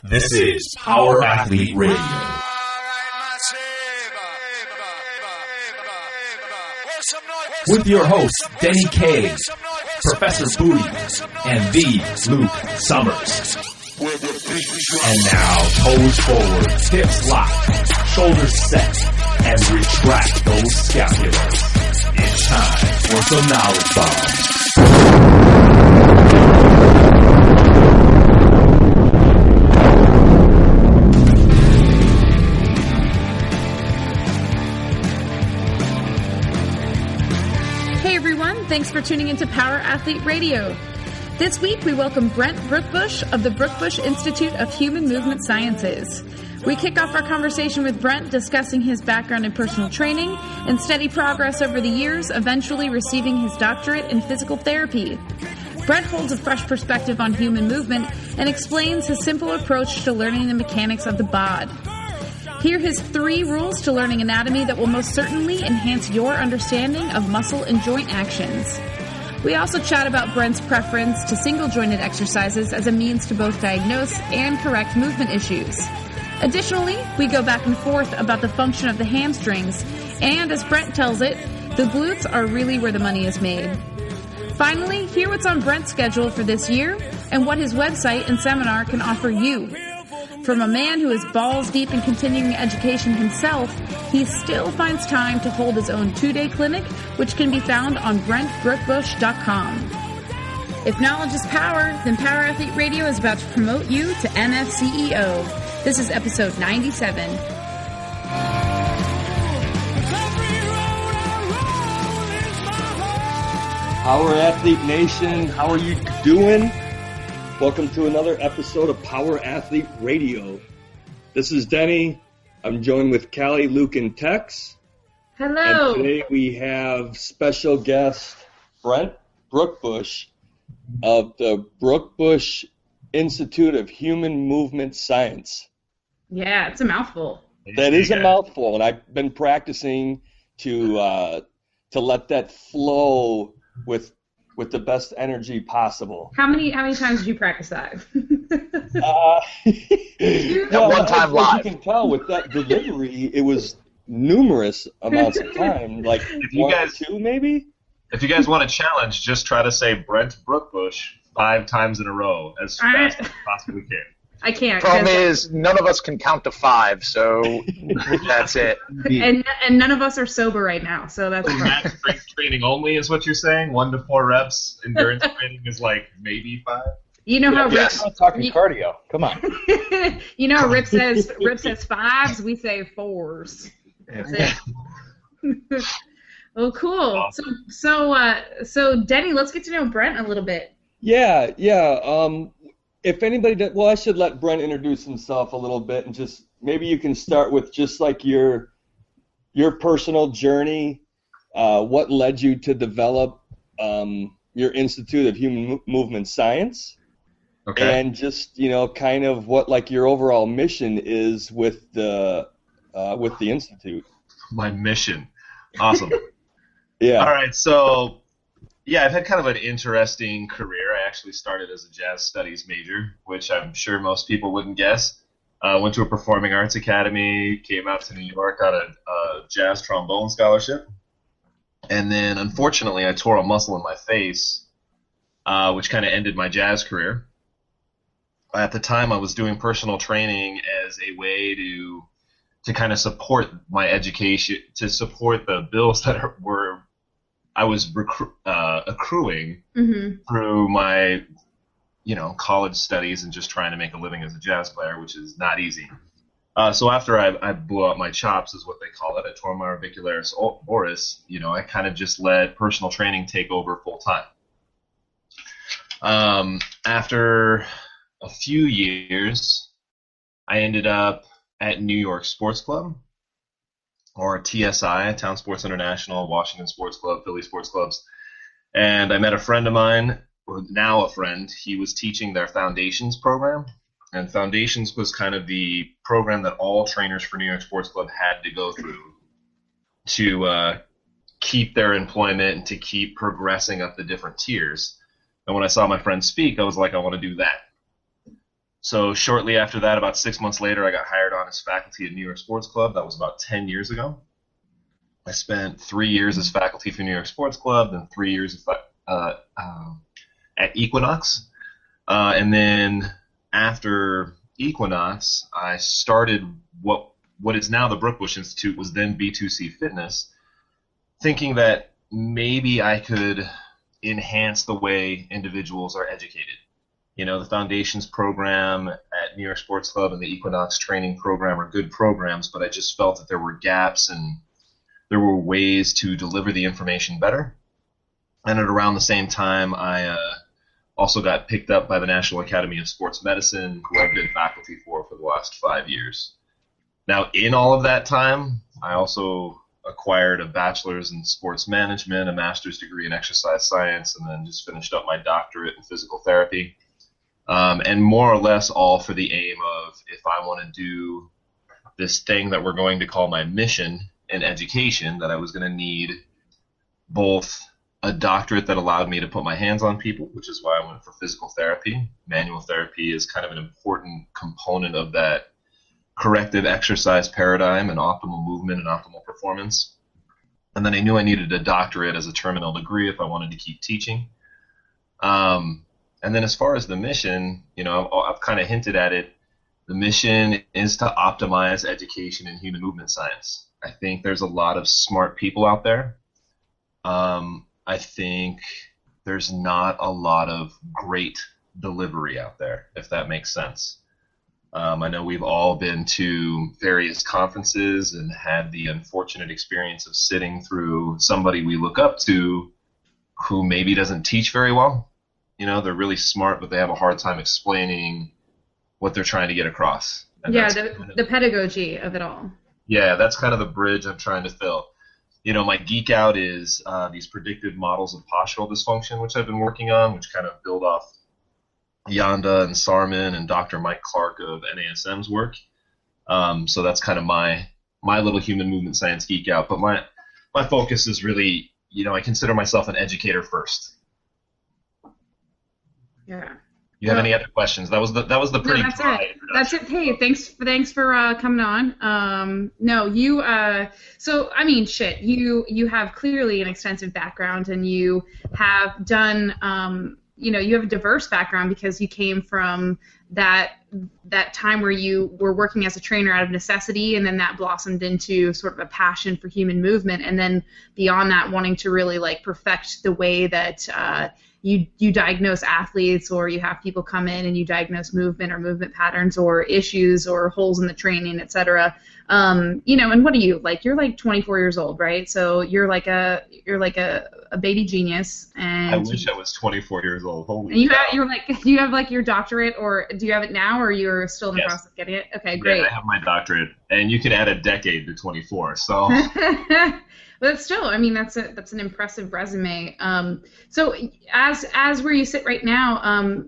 This is Power Athlete Radio. With your hosts, Denny K, Professor Booty, and the Luke Summers. And now, toes forward, hips locked, shoulders set, and retract those scapulars. It's time for some knowledge bombs. Thanks for tuning into Power Athlete Radio. This week we welcome Brent Brookbush of the Brookbush Institute of Human Movement Sciences. We kick off our conversation with Brent discussing his background in personal training and steady progress over the years, eventually receiving his doctorate in physical therapy. Brent holds a fresh perspective on human movement and explains his simple approach to learning the mechanics of the bod. Hear his 3 rules to learning anatomy that will most certainly enhance your understanding of muscle and joint actions. We also chat about Brent's preference to single-jointed exercises as a means to both diagnose and correct movement issues. Additionally, we go back and forth about the function of the hamstrings, and as Brent tells it, the glutes are really where the money is made. Finally, hear what's on Brent's schedule for this year and what his website and seminar can offer you. From a man who is balls deep in continuing education himself, he still finds time to hold his own 2-day clinic, which can be found on BrentBrookbush.com. If knowledge is power, then Power Athlete Radio is about to promote you to NFCEO. This is episode 97. Power Athlete Nation, how are you doing? Welcome to another episode of Power Athlete Radio. This is Denny. I'm joined with Callie, Luke, and Tex. Hello. And today we have special guest Brent Brookbush of the Brookbush Institute of Human Movement Science. Yeah, it's a mouthful. That is a mouthful, and I've been practicing to let that flow with the best energy possible. How many times did you practice that? One time live. As you can tell with that delivery, it was numerous amounts of time, like if you 1 guys, or 2 maybe? If you guys want a challenge, just try to say Brent Brookbush 5 times in a row as fast as you possibly can. I can't. Problem is, none of us can count to 5, so that's it. And none of us are sober right now, so that's Max strength training only is what you're saying? 1 to 4 reps. Endurance training is like maybe 5. You know how Rip, I'm talking cardio. Come on. you know how Rip says 5s, we say 4s. That's it. Oh, cool. Awesome. So Denny, let's get to know Brent a little bit. Yeah. If anybody, I should let Brent introduce himself a little bit, and just maybe you can start with just like your personal journey, what led you to develop your Institute of Human Movement Science, and just kind of what like your overall mission is with the institute. My mission, awesome. Yeah. All right, so. Yeah, I've had kind of an interesting career. I actually started as a jazz studies major, which I'm sure most people wouldn't guess. Went to a performing arts academy, came out to New York on a jazz trombone scholarship. And then, unfortunately, I tore a muscle in my face, which kind of ended my jazz career. At the time, I was doing personal training as a way to kind of support my education, to support the bills that I was accruing through my, college studies and just trying to make a living as a jazz player, which is not easy. So after I blew out my chops, is what they call it, I tore my orbicularis oris, I kind of just let personal training take over full time. After a few years, I ended up at New York Sports Club, or TSI, Town Sports International, Washington Sports Club, Philly Sports Clubs. And I met a friend of mine, or now a friend. He was teaching their Foundations program. And Foundations was kind of the program that all trainers for New York Sports Club had to go through to keep their employment and to keep progressing up the different tiers. And when I saw my friend speak, I was like, I want to do that. So shortly after that, about 6 months later, I got hired on as faculty at New York Sports Club. That was about 10 years ago. I spent 3 years as faculty for New York Sports Club, then 3 years at Equinox. And then after Equinox, I started what is now the Brookbush Institute, was then B2C Fitness, thinking that maybe I could enhance the way individuals are educated. You know, the Foundations program at New York Sports Club and the Equinox training program are good programs, but I just felt that there were gaps and there were ways to deliver the information better. And at around the same time, I also got picked up by the National Academy of Sports Medicine, who I've been faculty for the last 5 years. Now, in all of that time, I also acquired a bachelor's in sports management, a master's degree in exercise science, and then just finished up my doctorate in physical therapy. And more or less all for the aim of, if I want to do this thing that we're going to call my mission in education, that I was going to need both a doctorate that allowed me to put my hands on people, which is why I went for physical therapy. Manual therapy is kind of an important component of that corrective exercise paradigm and optimal movement and optimal performance. And then I knew I needed a doctorate as a terminal degree if I wanted to keep teaching. And then as far as the mission, you know, I've kind of hinted at it. The mission is to optimize education in human movement science. I think there's a lot of smart people out there. I think there's not a lot of great delivery out there, if that makes sense. I know we've all been to various conferences and had the unfortunate experience of sitting through somebody we look up to who maybe doesn't teach very well. You know, they're really smart, but they have a hard time explaining what they're trying to get across. And yeah, the pedagogy of it all. Yeah, that's kind of the bridge I'm trying to fill. You know, my geek out is these predictive models of postural dysfunction, which I've been working on, which kind of build off Yanda and Sarman and Dr. Mike Clark of NASM's work. So that's kind of my little human movement science geek out. But my focus is really, you know, I consider myself an educator first. Yeah. You have any other questions? That was the pretty no, that's dry it. introduction. That's it. Hey, thanks for coming on. No, you so I mean, shit, you have clearly an extensive background, and you have done you know, you have a diverse background because you came from that time where you were working as a trainer out of necessity, and then that blossomed into sort of a passion for human movement, and then beyond that, wanting to really like perfect the way that you diagnose athletes, or you have people come in and you diagnose movement or movement patterns or issues or holes in the training, etc. You know, and what are you like? You're like 24 years old, right? So you're like a baby genius. And I wish I was 24 years old. Holy and cow. do you have like your doctorate, or do you have it now, or you're still in the process of getting it? Okay, great. Yeah, I have my doctorate, and you can add a decade to 24. So. But still, I mean, that's an impressive resume. So as where you sit right now,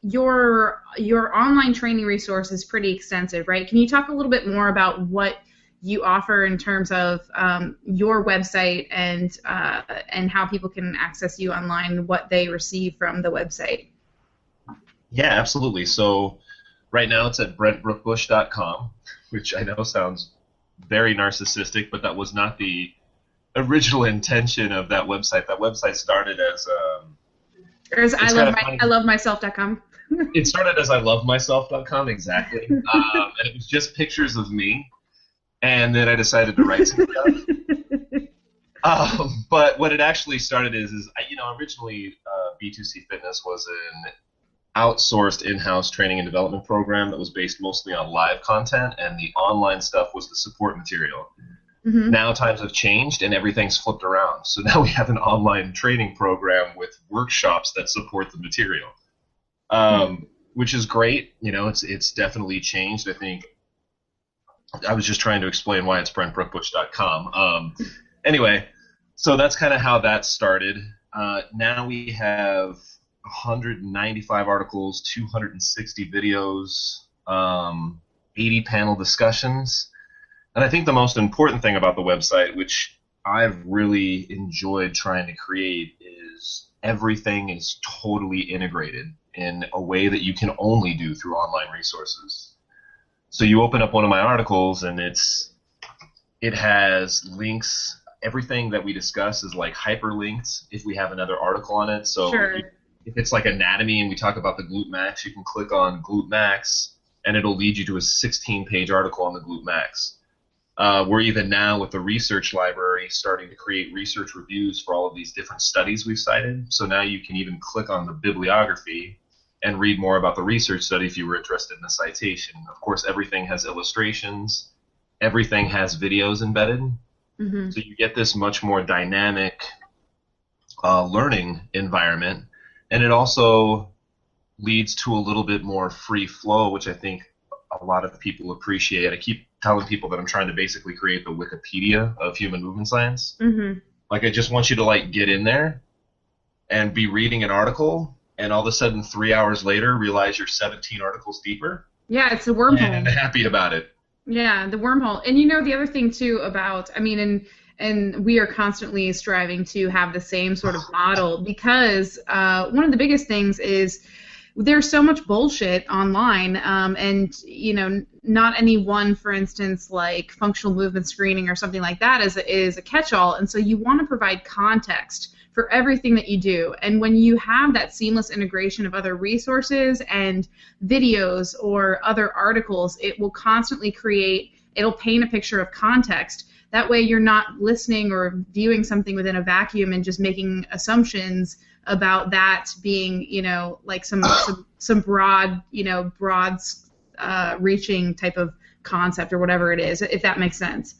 your online training resource is pretty extensive, right? Can you talk a little bit more about what you offer in terms of your website and how people can access you online, what they receive from the website? Yeah, absolutely. So right now it's at brentbrookbush.com, which I know sounds very narcissistic, but that was not the original intention of that website. That website started as ilovemyself.com. It started as ilovemyself.com, exactly. And it was just pictures of me, and then I decided to write some stuff. But what it actually started is you know, originally B2C Fitness was an outsourced in-house training and development program that was based mostly on live content, and the online stuff was the support material. Mm-hmm. Now times have changed and everything's flipped around. So now we have an online training program with workshops that support the material, which is great. You know, it's definitely changed. I think I was just trying to explain why it's brentbrookbush.com. Anyway, so that's kind of how that started. Now we have 195 articles, 260 videos, 80 panel discussions. And I think the most important thing about the website, which I've really enjoyed trying to create, is everything is totally integrated. in a way that you can only do through online resources. So you open up one of my articles, and it has links. Everything that we discuss is like hyperlinked if we have another article on it. So Sure. if it's like anatomy and we talk about the glute max, you can click on glute max, and it'll lead you to a 16-page article on the glute max. We're even now with the research library starting to create research reviews for all of these different studies we've cited. So now you can even click on the bibliography and read more about the research study if you were interested in the citation. Of course, everything has illustrations. Everything has videos embedded. Mm-hmm. So you get this much more dynamic learning environment. And it also leads to a little bit more free flow, which I think a lot of people appreciate. I keep telling people that I'm trying to basically create the Wikipedia of human movement science. Mm-hmm. Like, I just want you to like get in there and be reading an article, and all of a sudden 3 hours later realize you're 17 articles deeper. Yeah, it's a wormhole. And happy about it. Yeah, the wormhole. And the other thing too about, and we are constantly striving to have the same sort of model, because one of the biggest things is there's so much bullshit online, and not any one, for instance, like functional movement screening or something like that is a catch-all, and so you want to provide context for everything that you do. And when you have that seamless integration of other resources and videos or other articles, it will constantly it'll paint a picture of context. That way you're not listening or viewing something within a vacuum and just making assumptions about that being, like some broad, reaching type of concept or whatever it is, if that makes sense.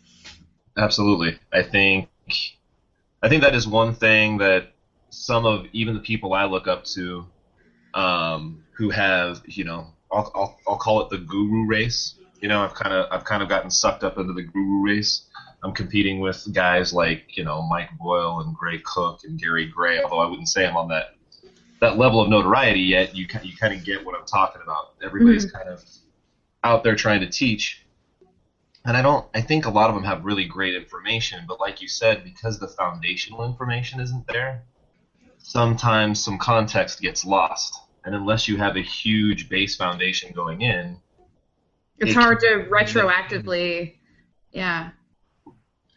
Absolutely. I think that is one thing that some of even the people I look up to, who have, I'll call it the guru race. I've kind of gotten sucked up into the guru race. I'm competing with guys like, Mike Boyle and Gray Cook and Gary Gray, although I wouldn't say I'm on that level of notoriety yet. You kind of get what I'm talking about. Everybody's kind of out there trying to teach. And I think a lot of them have really great information, but like you said, because the foundational information isn't there, sometimes some context gets lost. And unless you have a huge base foundation going in, it's hard to retroactively,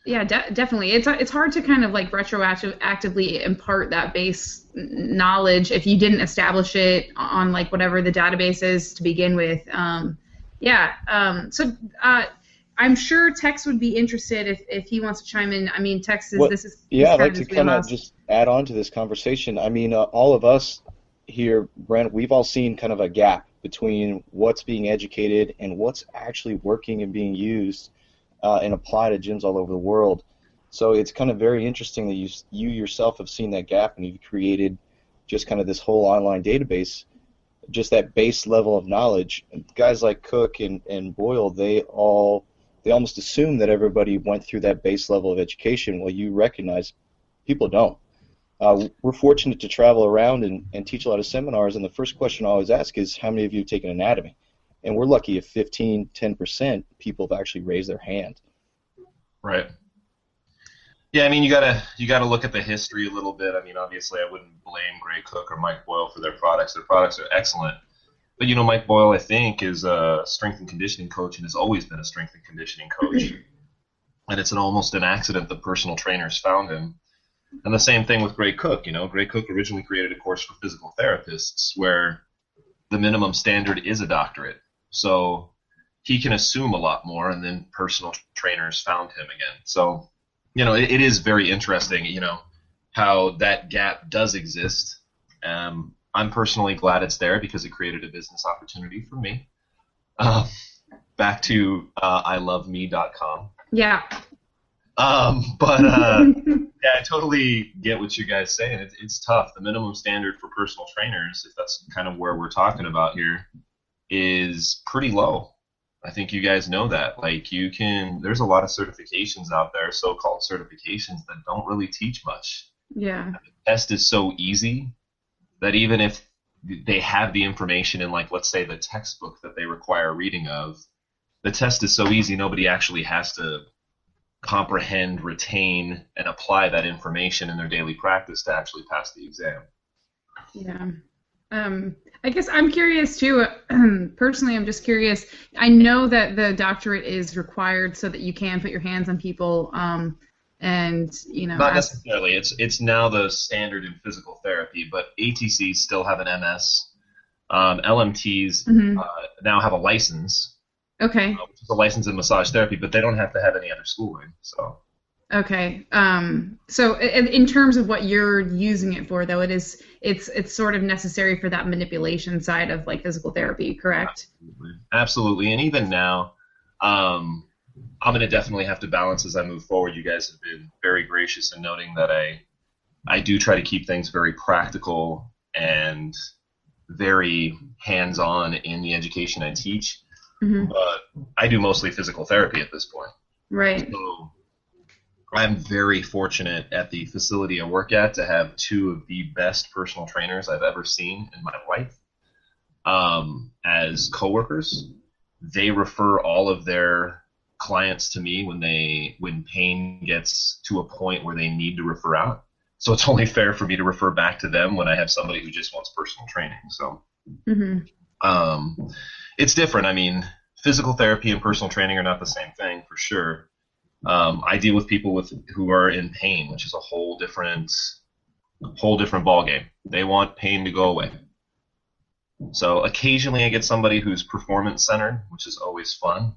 definitely. It's hard to kind of like retroactively impart that base knowledge if you didn't establish it on like whatever the database is to begin with. So I'm sure Tex would be interested if he wants to chime in. I mean, Tex is I'd like to kind of just add on to this conversation. I mean, all of us here, Brent, we've all seen kind of a gap between what's being educated and what's actually working and being used and applied at gyms all over the world. So it's kind of very interesting that you yourself have seen that gap, and you've created just kind of this whole online database, just that base level of knowledge. And guys like Cook and Boyle, they almost assume that everybody went through that base level of education. Well, you recognize people don't. We're fortunate to travel around and teach a lot of seminars, and the first question I always ask is, how many of you have taken anatomy? And we're lucky if 15, 10% people have actually raised their hand. Right. Yeah, I mean, you gotta look at the history a little bit. I mean, obviously, I wouldn't blame Gray Cook or Mike Boyle for their products. Their products are excellent. But, Mike Boyle, I think, is a strength and conditioning coach and has always been a strength and conditioning coach. And it's almost an accident that personal trainers found him. And the same thing with Gray Cook. Gray Cook originally created a course for physical therapists where the minimum standard is a doctorate. So he can assume a lot more, and then personal trainers found him again. So, it is very interesting, how that gap does exist. I'm personally glad it's there because it created a business opportunity for me. Back to iloveme.com. Yeah. Yeah, I totally get what you guys saying. It's tough. The minimum standard for personal trainers, if that's kind of where we're talking about here, is pretty low. I think you guys know that. Like, there's a lot of certifications out there, so-called certifications, that don't really teach much. Yeah. And the test is so easy that even if they have the information in, like, let's say the textbook that they require reading of, the test is so easy nobody actually has to comprehend, retain, and apply that information in their daily practice to actually pass the exam. Yeah. I guess I'm curious too. Personally, I'm just curious. I know that the doctorate is required so that you can put your hands on people, and Not necessarily. It's now the standard in physical therapy, but ATCs still have an MS. LMTs now have a license. Okay. Which is a license in massage therapy, but they don't have to have any other schooling. So. Okay. So in terms of what you're using it for, though, it's sort of necessary for that manipulation side of like physical therapy, correct? Absolutely. And even now, I'm going to definitely have to balance as I move forward. You guys have been very gracious in noting that I do try to keep things very practical and very hands-on in the education I teach. But I do mostly physical therapy at this point. Right. So I'm very fortunate at the facility I work at to have two of the best personal trainers I've ever seen in my life. As coworkers, they refer all of their clients to me when pain gets to a point where they need to refer out. So it's only fair for me to refer back to them when I have somebody who just wants personal training. So it's different. I mean, physical therapy and personal training are not the same thing for sure. I deal with people who are in pain, which is a whole different ballgame. They want pain to go away. So occasionally I get somebody who's performance centered, which is always fun.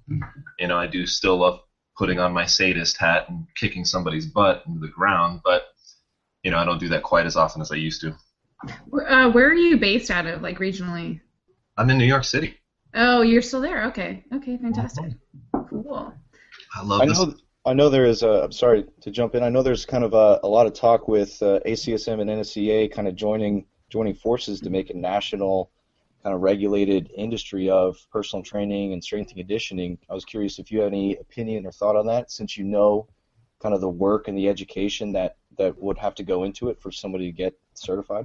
I do still love putting on my sadist hat and kicking somebody's butt into the ground, but I don't do that quite as often as I used to. Where are you based out of, like regionally? I'm in New York City. Oh, you're still there. Okay, fantastic. Cool. I love this. I know there is I'm sorry to jump in. I know there's kind of a lot of talk with ACSM and NSCA kind of joining forces to make a national kind of regulated industry of personal training and strength and conditioning. I was curious if you have any opinion or thought on that, since you know kind of the work and the education that would have to go into it for somebody to get certified.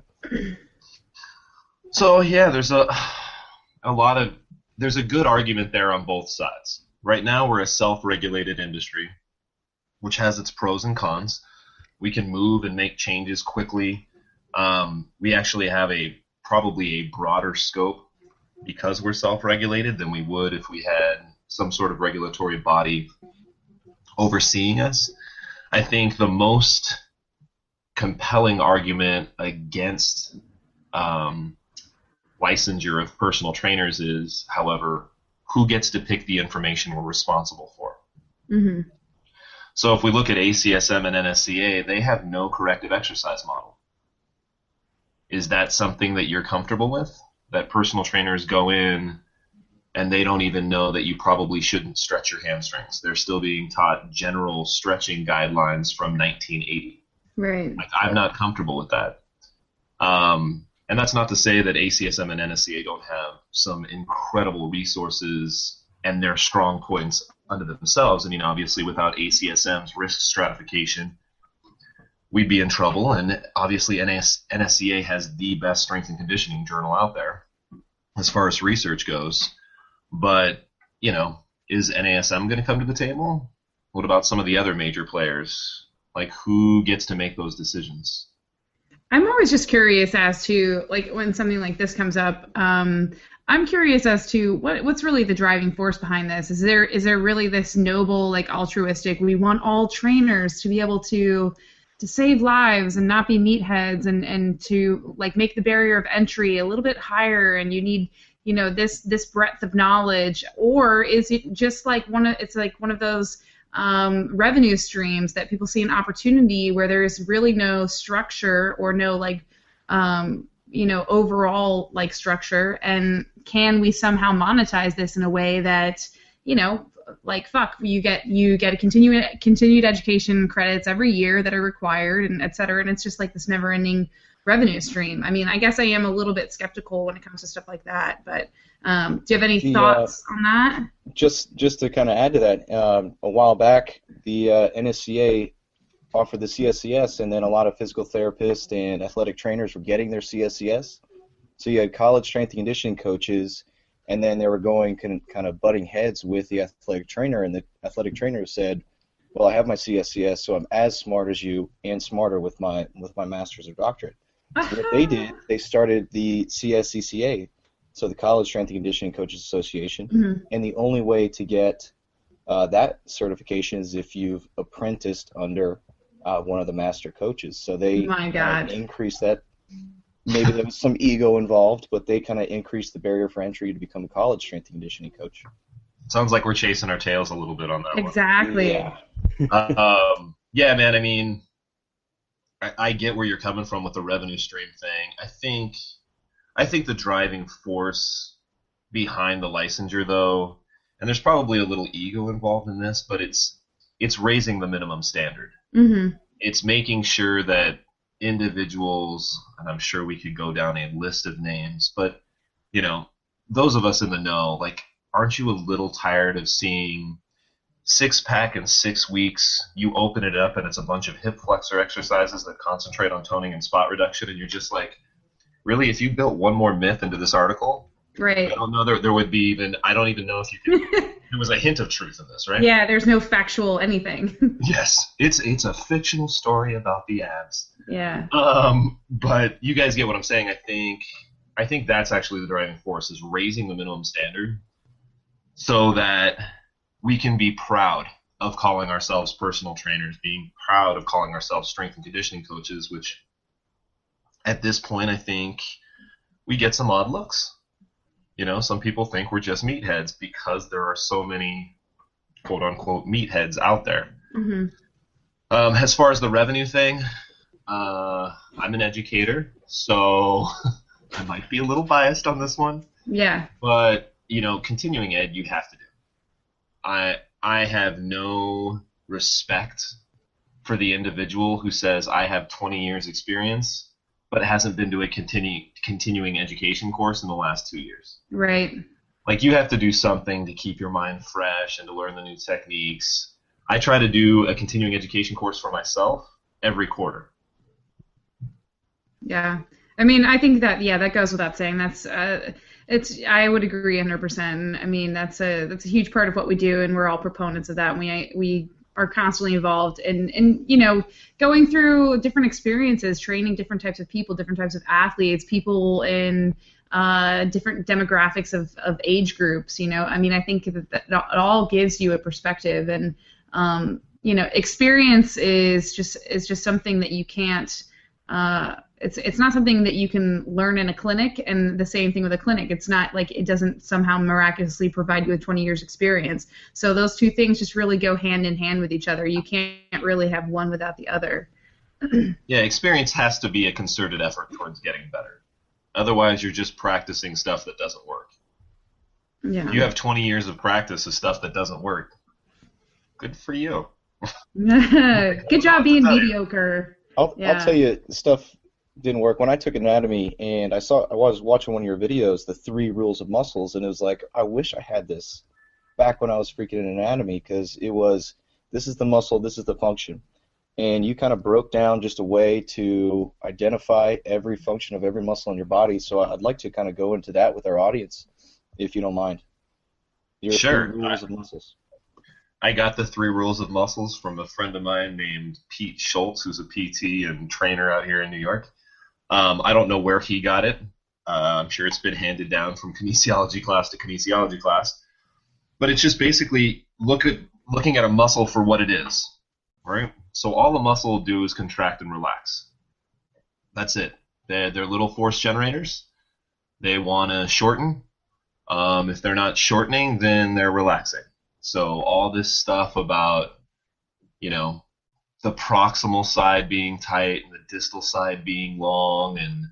So yeah, there's a good argument there on both sides. Right now we're a self-regulated industry, which has its pros and cons. We can move and make changes quickly. We actually have probably a broader scope because we're self-regulated than we would if we had some sort of regulatory body overseeing us. I think the most compelling argument against licensure of personal trainers is, however, who gets to pick the information we're responsible for. So if we look at ACSM and NSCA, they have no corrective exercise model. Is that something that you're comfortable with? That personal trainers go in and they don't even know that you probably shouldn't stretch your hamstrings. They're still being taught general stretching guidelines from 1980. Right. I'm not comfortable with that. And that's not to say that ACSM and NSCA don't have some incredible resources and their strong points unto themselves. I mean, obviously, without ACSM's risk stratification, we'd be in trouble. And obviously, NSCA has the best strength and conditioning journal out there as far as research goes. But, is NASM going to come to the table? What about some of the other major players? Like, who gets to make those decisions? I'm always just curious as to, like, when something like this comes up, I'm curious as to what's really the driving force behind this. Is there really this noble, like, altruistic, we want all trainers to be able to save lives and not be meatheads and to, like, make the barrier of entry a little bit higher, and you need, this breadth of knowledge? Or is it just like one of those revenue streams that people see an opportunity where there is really no structure or no, like, overall, like, structure, and can we somehow monetize this in a way that, like, you get a continued education credits every year that are required, and et cetera, and it's just like this never-ending revenue stream. I mean, I guess I am a little bit skeptical when it comes to stuff like that, but do you have any thoughts on that? Just to kind of add to that, a while back, the NSCA offered the CSCS, and then a lot of physical therapists and athletic trainers were getting their CSCS. So you had college strength and conditioning coaches, and then they were going kind of butting heads with the athletic trainer, and the athletic trainer said, well, I have my CSCS, so I'm as smart as you and smarter with my master's or doctorate. So what they did, they started the CSCCA, so the College Strength and Conditioning Coaches Association, and the only way to get that certification is if you've apprenticed under one of the master coaches. So they increased that. Maybe there was some ego involved, but they kind of increased the barrier for entry to become a college strength and conditioning coach. Sounds like we're chasing our tails a little bit on that exactly. one. Exactly. Yeah, man, I mean, I get where you're coming from with the revenue stream thing. I think the driving force behind the licensure, though, and there's probably a little ego involved in this, but it's raising the minimum standard. Mm-hmm. It's making sure that individuals, and I'm sure we could go down a list of names, but, you know, those of us in the know, like, aren't you a little tired of seeing 6-pack in 6 weeks, you open it up and it's a bunch of hip flexor exercises that concentrate on toning and spot reduction, and you're just like, really, if you built one more myth into this article, right? I don't know, there would be even, I don't even know if you could, there was a hint of truth in this, right? Yeah, there's no factual anything. Yes, it's a fictional story about the abs. Yeah. But you guys get what I'm saying. I think that's actually the driving force, is raising the minimum standard so that we can be proud of calling ourselves personal trainers, being proud of calling ourselves strength and conditioning coaches, which at this point I think we get some odd looks. You know, some people think we're just meatheads because there are so many quote-unquote meatheads out there. Mm-hmm. As far as the revenue thing, I'm an educator, so I might be a little biased on this one. Yeah. But, you know, continuing ed, you have to do. I have no respect for the individual who says, I have 20 years experience, but hasn't been to a continuing education course in the last 2 years. Right. Like, you have to do something to keep your mind fresh and to learn the new techniques. I try to do a continuing education course for myself every quarter. Yeah. I mean, I think that, yeah, that goes without saying. That's I would agree 100%. I mean, that's a huge part of what we do, and we're all proponents of that. And we are constantly involved in you know, going through different experiences, training different types of people, different types of athletes, people in different demographics of age groups. You know, I mean, I think that it all gives you a perspective, and you know, experience is just something that you can't. It's not something that you can learn in a clinic, and the same thing with a clinic. It's not like it doesn't somehow miraculously provide you with 20 years experience. So those two things just really go hand in hand with each other. You can't really have one without the other. Yeah, experience has to be a concerted effort towards getting better. Otherwise, you're just practicing stuff that doesn't work. Yeah. You have 20 years of practice of stuff that doesn't work. Good for you. Good job being mediocre. I'll tell you, stuff didn't work. When I took anatomy, and I was watching one of your videos, the 3 rules of muscles, and it was like, I wish I had this back when I was freaking in anatomy, because it was, this is the muscle, this is the function. And you kind of broke down just a way to identify every function of every muscle in your body. So I'd like to kind of go into that with our audience, if you don't mind. Your Sure. 3 rules of muscles. I got the 3 rules of muscles from a friend of mine named Pete Schultz, who's a PT and trainer out here in New York. I don't know where he got it. I'm sure it's been handed down from kinesiology class to kinesiology class. But it's just basically looking at a muscle for what it is, right? So all a muscle will do is contract and relax. That's it. They're little force generators. They want to shorten. If they're not shortening, then they're relaxing. So all this stuff about, you know, the proximal side being tight and the distal side being long, and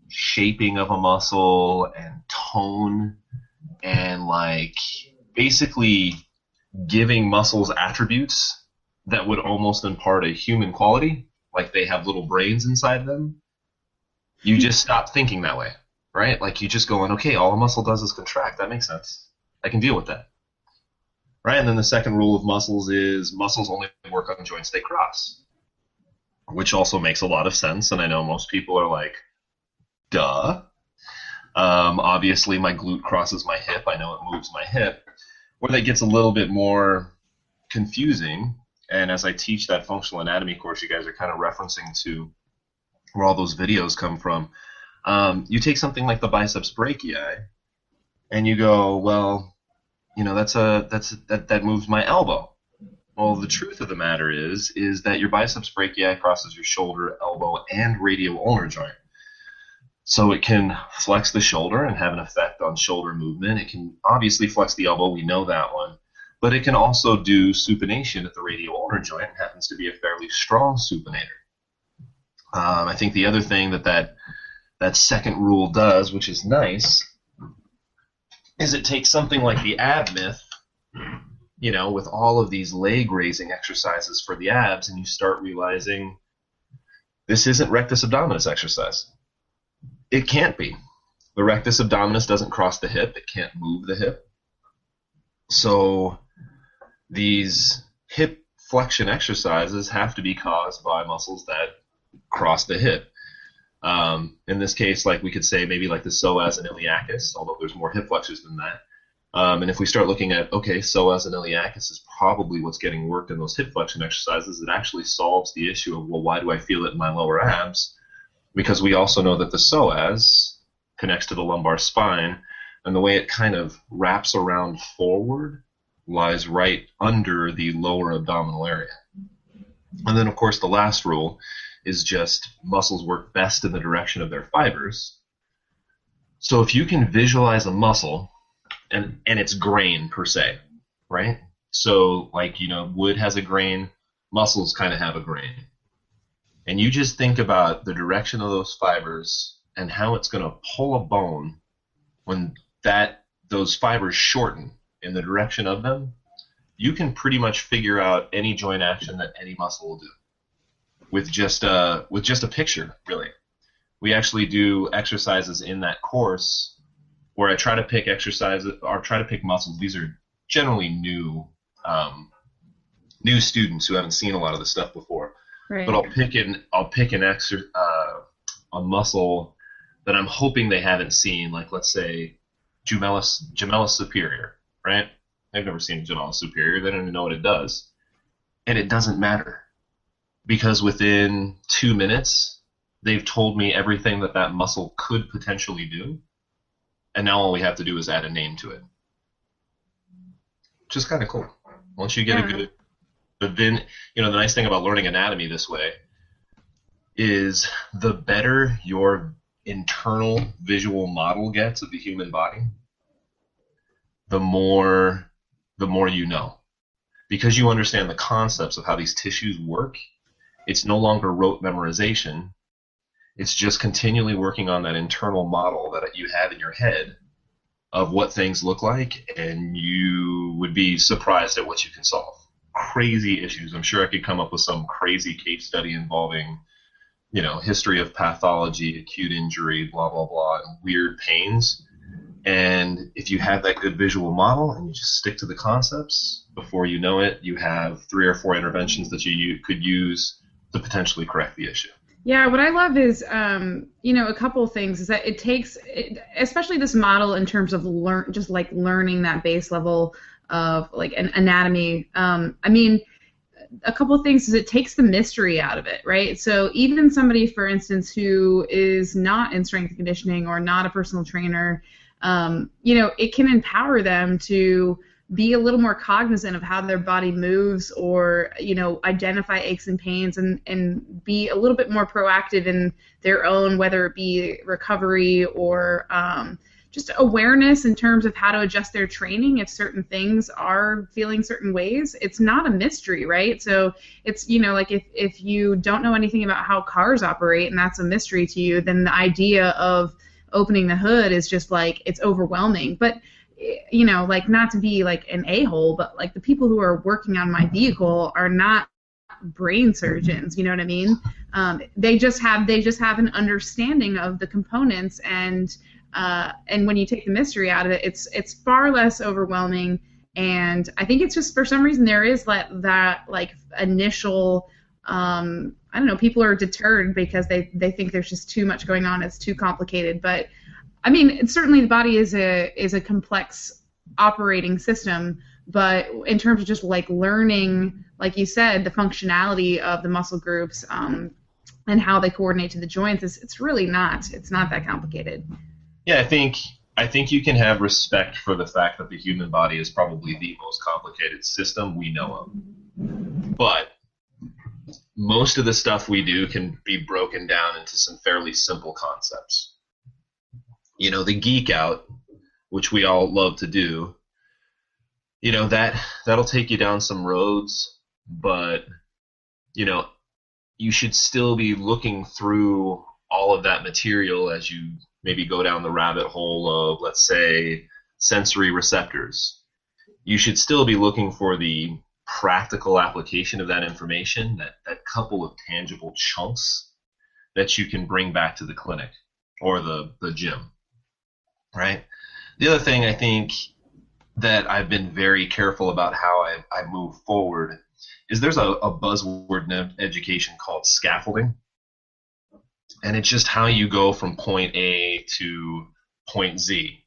shaping of a muscle and tone, and like basically giving muscles attributes that would almost impart a human quality, like they have little brains inside them. You just stop thinking that way, right? Like you just going, okay, all a muscle does is contract. That makes sense. I can deal with that. Right, and then the second rule of muscles is muscles only work on joints they cross, which also makes a lot of sense, and I know most people are like, duh. Obviously, my glute crosses my hip. I know it moves my hip. Where that gets a little bit more confusing, and as I teach that functional anatomy course you guys are kind of referencing to, where all those videos come from. You take something like the biceps brachii, and you go, well, that moves my elbow. Well, the truth of the matter is that your biceps brachii crosses your shoulder, elbow, and radial ulnar joint. So it can flex the shoulder and have an effect on shoulder movement. It can obviously flex the elbow, we know that one. But it can also do supination at the radial ulnar joint, and happens to be a fairly strong supinator. I think the other thing that second rule does, which is nice, is it takes something like the ab myth, with all of these leg raising exercises for the abs, and you start realizing this isn't rectus abdominis exercise. It can't be. The rectus abdominis doesn't cross the hip. It can't move the hip. So these hip flexion exercises have to be caused by muscles that cross the hip. In this case, like we could say maybe like the psoas and iliacus, although there's more hip flexors than that. And if we start looking at, okay, psoas and iliacus is probably what's getting worked in those hip flexion exercises, it actually solves the issue of, well, why do I feel it in my lower abs? Because we also know that the psoas connects to the lumbar spine, and the way it kind of wraps around forward lies right under the lower abdominal area. And then, of course, the last rule is just muscles work best in the direction of their fibers. So if you can visualize a muscle, and its grain per se, right? So like, wood has a grain, muscles kind of have a grain. And you just think about the direction of those fibers and how it's going to pull a bone when those fibers shorten in the direction of them. You can pretty much figure out any joint action that any muscle will do with just a picture, really. We actually do exercises in that course where I try to pick exercises or try to pick muscles. These are generally new students who haven't seen a lot of this stuff before. Right. But I'll pick a muscle that I'm hoping they haven't seen, like let's say gemellus superior, right? They've never seen gemellus superior. They don't even know what it does, and it doesn't matter because within 2 minutes they've told me everything that muscle could potentially do. And now all we have to do is add a name to it. Which is kind of cool. Once you get a good... But then, the nice thing about learning anatomy this way is the better your internal visual model gets of the human body, the more you know. Because you understand the concepts of how these tissues work, it's no longer rote memorization. It's just continually working on that internal model that you have in your head of what things look like, and you would be surprised at what you can solve. Crazy issues. I'm sure I could come up with some crazy case study involving, history of pathology, acute injury, blah, blah, blah, and weird pains. And if you have that good visual model and you just stick to the concepts, before you know it, you have 3 or 4 interventions that you could use to potentially correct the issue. Yeah, what I love is, a couple of things is that it takes, especially this model in terms of learning that base level of like an anatomy. A couple of things is it takes the mystery out of it, right? So even somebody, for instance, who is not in strength and conditioning or not a personal trainer, it can empower them to be a little more cognizant of how their body moves, or identify aches and pains, and be a little bit more proactive in their own, whether it be recovery or just awareness in terms of how to adjust their training if certain things are feeling certain ways. It's not a mystery, right? So it's, like if you don't know anything about how cars operate and that's a mystery to you, then the idea of opening the hood is just like, it's overwhelming. But like, not to be like an a-hole, but like the people who are working on my vehicle are not brain surgeons, you know what I mean? They just have an understanding of the components, and when you take the mystery out of it, it's far less overwhelming. And I think it's just, for some reason, there is that like initial, people are deterred because they think there's just too much going on, it's too complicated. But I mean, certainly the body is a complex operating system, but in terms of just like learning, like you said, the functionality of the muscle groups, and how they coordinate to the joints. It's really not. It's not that complicated. Yeah, I think you can have respect for the fact that the human body is probably the most complicated system we know of. But most of the stuff we do can be broken down into some fairly simple concepts. You know, the geek out, which we all love to do, you know, that'll take you down some roads, but, you know, you should still be looking through all of that material as you maybe go down the rabbit hole of, let's say, sensory receptors. You should still be looking for the practical application of that information, that couple of tangible chunks that you can bring back to the clinic or the gym, right? The other thing I think that I've been very careful about how I move forward is there's a buzzword in education called scaffolding, and it's just how you go from point A to point Z,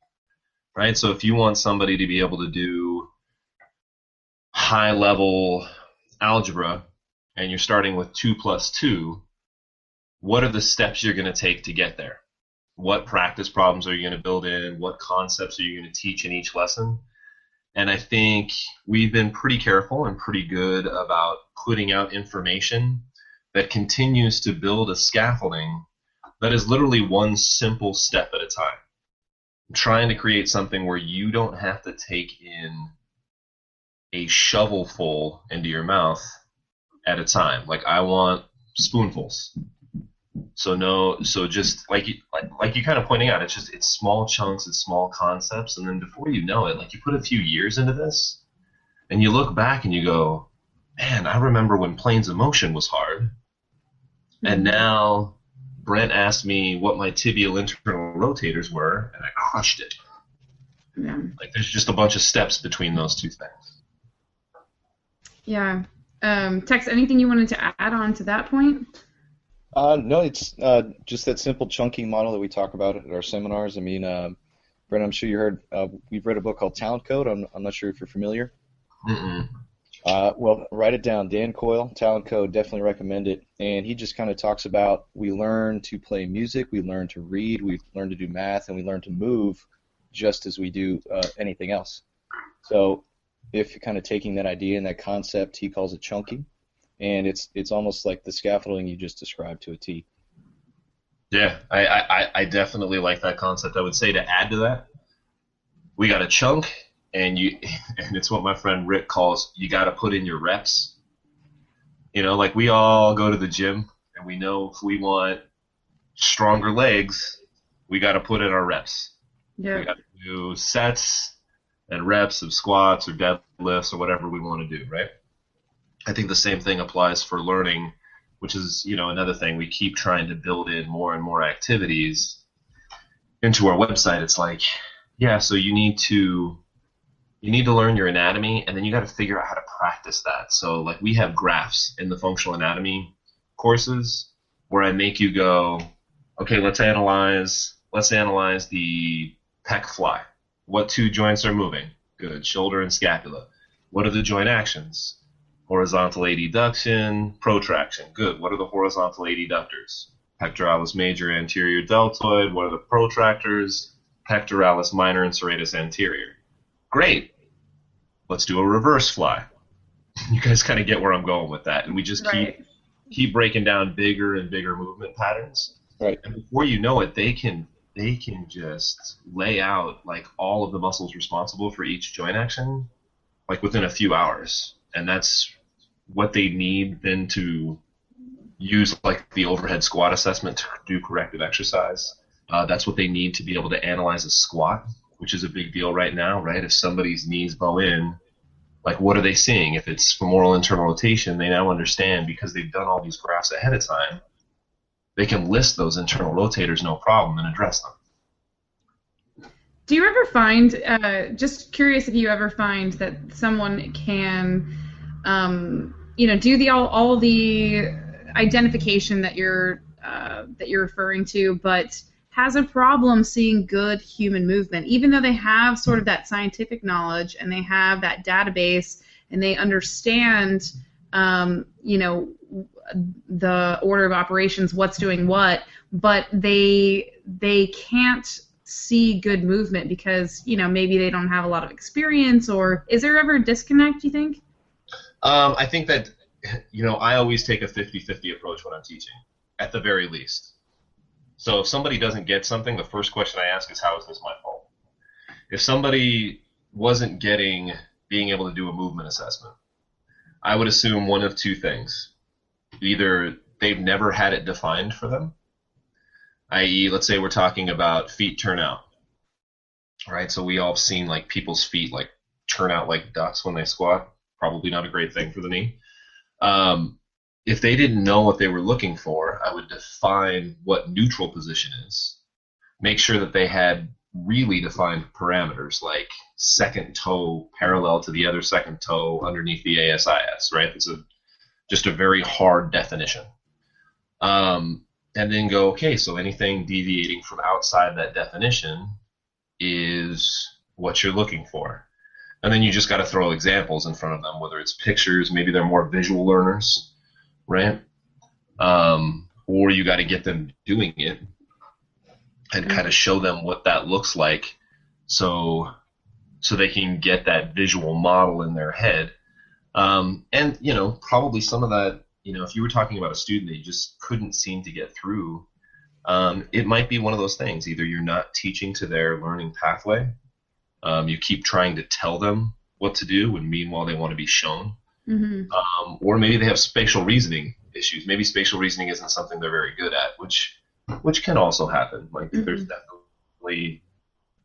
right? So if you want somebody to be able to do high-level algebra and you're starting with 2 plus 2, what are the steps you're going to take to get there? What practice problems are you going to build in? What concepts are you going to teach in each lesson? And I think we've been pretty careful and pretty good about putting out information that continues to build a scaffolding that is literally one simple step at a time. I'm trying to create something where you don't have to take in a shovelful into your mouth at a time. Like, I want spoonfuls. So just like you kind of pointing out, it's small chunks, it's small concepts, and then before you know it, like, you put a few years into this, and you look back and you go, man, I remember when planes of motion was hard, and now Brent asked me what my tibial internal rotators were, and I crushed it. Yeah. Like, there's just a bunch of steps between those two things. Yeah. Tex, anything you wanted to add on to that point? No, it's just that simple chunking model that we talk about at our seminars. I mean, Brent, I'm sure you heard, we've read a book called Talent Code. I'm not sure if you're familiar. Mm-mm. Well, write it down. Dan Coyle, Talent Code, definitely recommend it. And he just kind of talks about, we learn to play music, we learn to read, we learn to do math, and we learn to move just as we do anything else. So if you're kind of taking that idea and that concept, he calls it chunking. And it's almost like the scaffolding you just described to a T. Yeah, I definitely like that concept. I would say, to add to that, we got a chunk, and it's what my friend Rick calls, you got to put in your reps. You know, like, we all go to the gym, and we know if we want stronger legs, we got to put in our reps. Yeah. We got to do sets and reps of squats or deadlifts or whatever we want to do, right? I think the same thing applies for learning, which is, you know, another thing. We keep trying to build in more and more activities into our website. It's like, yeah, so you need to learn your anatomy, and then you got to figure out how to practice that. So, like, we have graphs in the functional anatomy courses where I make you go, okay, let's analyze the pec fly. What two joints are moving? Good. Shoulder and scapula. What are the joint actions? Horizontal adduction, protraction. Good. What are the horizontal adductors? Pectoralis major anterior deltoid. What are the protractors? Pectoralis minor and serratus anterior. Great. Let's do a reverse fly. You guys kind of get where I'm going with that. And we just keep breaking down bigger and bigger movement patterns. Right. And before you know it, they can just lay out, like, all of the muscles responsible for each joint action, like, within a few hours. And that's what they need then to use, like, the overhead squat assessment to do corrective exercise. That's what they need to be able to analyze a squat, which is a big deal right now, right? If somebody's knees bow in, like, what are they seeing? If it's femoral internal rotation, they now understand, because they've done all these graphs ahead of time, they can list those internal rotators no problem and address them. Do you ever find, just curious if you ever find that someone can, do all the identification that you're referring to, but has a problem seeing good human movement, even though they have sort of that scientific knowledge and they have that database and they understand, the order of operations, what's doing what, but they can't see good movement because, maybe they don't have a lot of experience, or is there ever a disconnect, you think? I think that, I always take a 50-50 approach when I'm teaching, at the very least. So if somebody doesn't get something, the first question I ask is, how is this my fault? If somebody wasn't getting being able to do a movement assessment, I would assume one of two things. Either they've never had it defined for them, i.e., let's say we're talking about feet turn out. All right, so we all have seen like people's feet like turn out like ducks when they squat. Probably not a great thing for the knee. If they didn't know what they were looking for, I would define what neutral position is. Make sure that they had really defined parameters like second toe parallel to the other second toe underneath the ASIS, right? It's just a very hard definition. And then go, okay, so anything deviating from outside that definition is what you're looking for. And then you just got to throw examples in front of them, whether it's pictures, maybe they're more visual learners, right? Or you got to get them doing it and kind of show them what that looks like so they can get that visual model in their head. And, probably some of that, if you were talking about a student that you just couldn't seem to get through, it might be one of those things. Either you're not teaching to their learning pathway, you keep trying to tell them what to do, and meanwhile they want to be shown. Mm-hmm. Or maybe they have spatial reasoning issues. Maybe spatial reasoning isn't something they're very good at, which can also happen. Like there's definitely,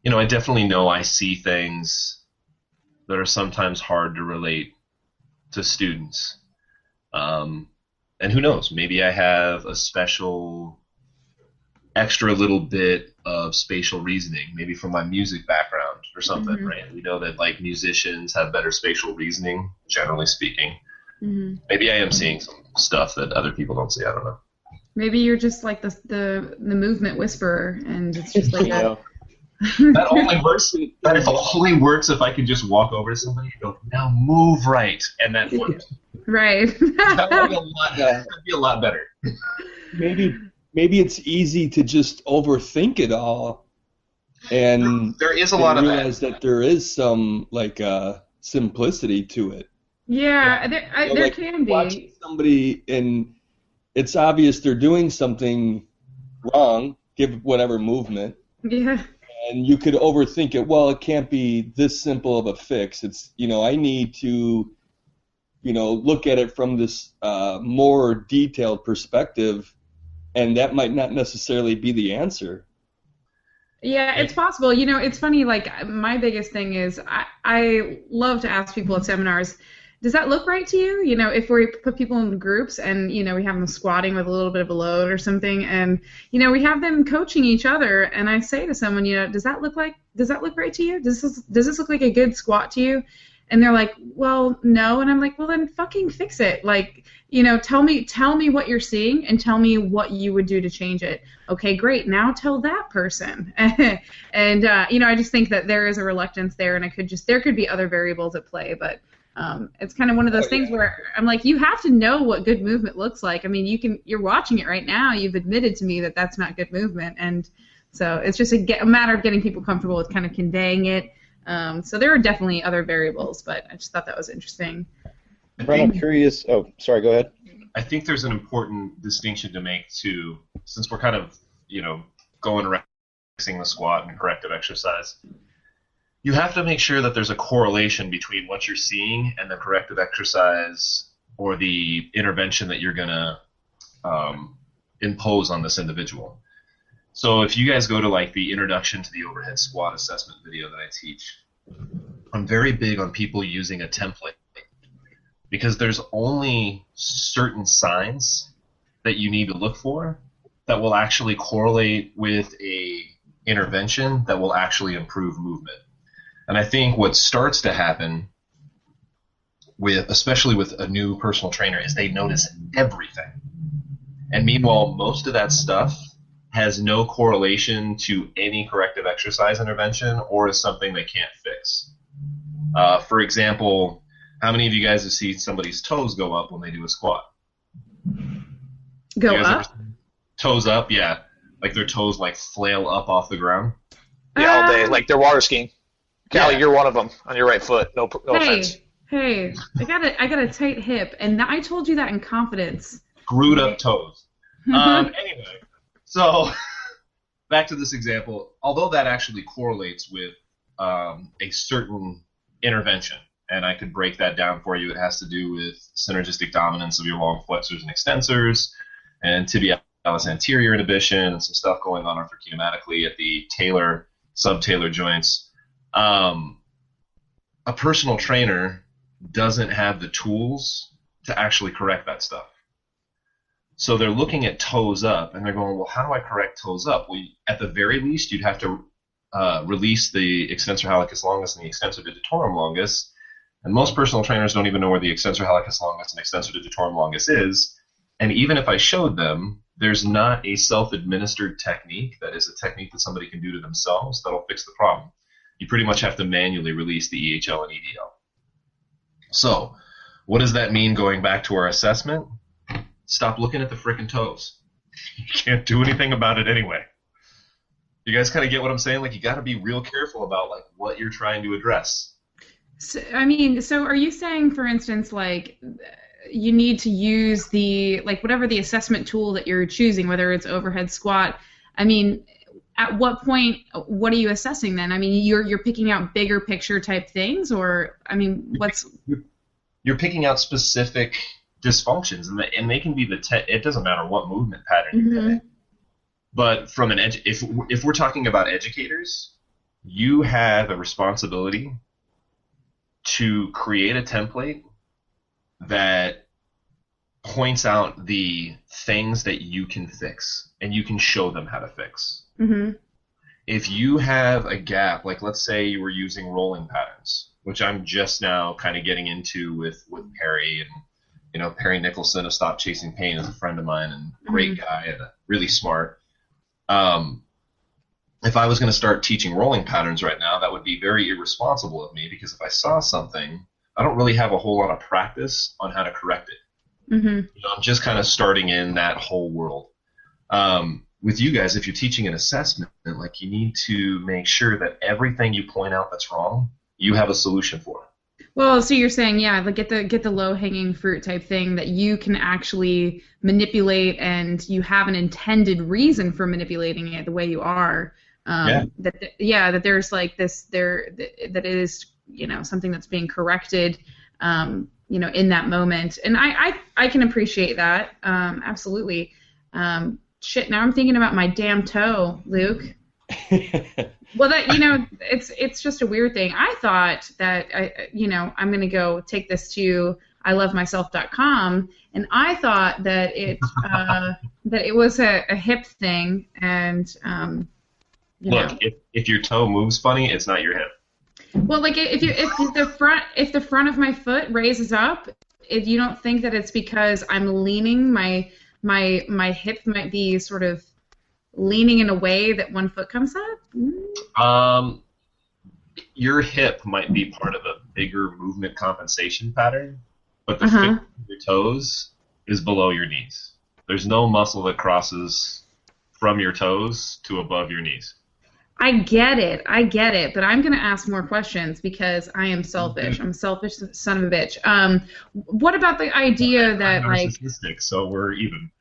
I definitely know I see things that are sometimes hard to relate to students. And who knows, maybe I have a special extra little bit of spatial reasoning, maybe from my music background or something, mm-hmm. right? We know that like musicians have better spatial reasoning, generally speaking. Mm-hmm. Maybe I am seeing some stuff that other people don't see. I don't know. Maybe you're just like the movement whisperer, and it's just like that. That only works. That only works if I can just walk over to somebody and go, "Now move right," and that flips. Right. That'd be a lot better. Maybe it's easy to just overthink it all, and there is a lot of realize that there is some like simplicity to it. Yeah, there can be. Watching somebody and it's obvious they're doing something wrong, give whatever movement. Yeah. And you could overthink it. Well, it can't be this simple of a fix. It's, I need to, look at it from this more detailed perspective, and that might not necessarily be the answer. Yeah, it's possible. It's funny, like, my biggest thing is I love to ask people at seminars, does that look right to you? If we put people in groups and, we have them squatting with a little bit of a load or something, and, we have them coaching each other, and I say to someone, does that look right to you? Does this look like a good squat to you? And they're like, well, no. And I'm like, well, then fucking fix it. Like, tell me what you're seeing and tell me what you would do to change it. Okay, great. Now tell that person. And, I just think that there is a reluctance there, and there could be other variables at play, but it's kind of one of those things where I'm like, you have to know what good movement looks like. I mean, you're watching it right now. You've admitted to me that that's not good movement. And so it's just a matter of getting people comfortable with kind of conveying it. So there are definitely other variables, but I just thought that was interesting. Brent, I'm curious. Oh, sorry, go ahead. I think there's an important distinction to make, too, since we're kind of, going around fixing the squat and corrective exercise. You have to make sure that there's a correlation between what you're seeing and the corrective exercise or the intervention that you're going to impose on this individual. So if you guys go to like the introduction to the overhead squat assessment video that I teach, I'm very big on people using a template because there's only certain signs that you need to look for that will actually correlate with a intervention that will actually improve movement. And I think what starts to happen especially with a new personal trainer, is they notice everything. And meanwhile, most of that stuff has no correlation to any corrective exercise intervention or is something they can't fix. For example, how many of you guys have seen somebody's toes go up when they do a squat? Go You guys up? ever toes up? Yeah, like their toes like flail up off the ground. Yeah, all day, like they're water skiing. Callie, Yeah. you're one of them on your right foot. No offense. Hey, I got a tight hip, and I told you that in confidence. Screwed up toes. Anyway, so back to this example. Although that actually correlates with a certain intervention, and I could break that down for you. It has to do with synergistic dominance of your long flexors and extensors, and tibialis anterior inhibition, and some stuff going on arthrokinematically at the talar, subtalar joints. A personal trainer doesn't have the tools to actually correct that stuff. So they're looking at toes up, and they're going, well, how do I correct toes up? Well, at the very least, you'd have to release the extensor hallucis longus and the extensor digitorum longus. And most personal trainers don't even know where the extensor hallucis longus and extensor digitorum longus is. And even if I showed them, there's not a self-administered technique that is a technique that somebody can do to themselves that'll fix the problem. You pretty much have to manually release the EHL and EDL. So what does that mean going back to our assessment? Stop looking at the frickin' toes. You can't do anything about it anyway. You guys kind of get what I'm saying? Like, you got to be real careful about like what you're trying to address. So, I mean, so are you saying, for instance, like you need to use the, like, whatever the assessment tool that you're choosing, whether it's overhead squat, I mean, at what point, what are you assessing then? I mean, you're picking out bigger picture type things, or, I mean, what's... You're picking out specific dysfunctions, and they can be it doesn't matter what movement pattern you pick. But from an if we're talking about educators, you have a responsibility to create a template that points out the things that you can fix, and you can show them how to fix. If you have a gap, like let's say you were using rolling patterns, which I'm just now kind of getting into with Perry, and you know, Perry Nicholson of Stop Chasing Pain is a friend of mine and great guy and really smart. If I was going to start teaching rolling patterns right now, that would be very irresponsible of me, because if I saw something, I don't really have a whole lot of practice on how to correct it. You know, I'm just kind of starting in that whole world. With you guys, if you're teaching an assessment, like, you need to make sure that everything you point out that's wrong, you have a solution for it. Well, so you're saying, yeah, like get the low-hanging fruit type thing that you can actually manipulate, and you have an intended reason for manipulating it the way you are. That there's like this that it is, you know, something that's being corrected, you know, in that moment, and I can appreciate that, absolutely. Shit, now I'm thinking about my damn toe, Luke. Well, that, you know, it's just a weird thing. I thought that I'm gonna go take this to ilovemyself.com, and I thought that it was a hip thing, and look, if your toe moves funny, it's not your hip. Well, like if the front of my foot raises up, if you don't think that it's because I'm leaning, my hip might be sort of leaning in a way that one foot comes up? Your hip might be part of a bigger movement compensation pattern, but the fit of your toes is below your knees. There's no muscle that crosses from your toes to above your knees. I get it, but I'm going to ask more questions because I am selfish. I'm a selfish son of a bitch. What about the idea that, like... So we're even.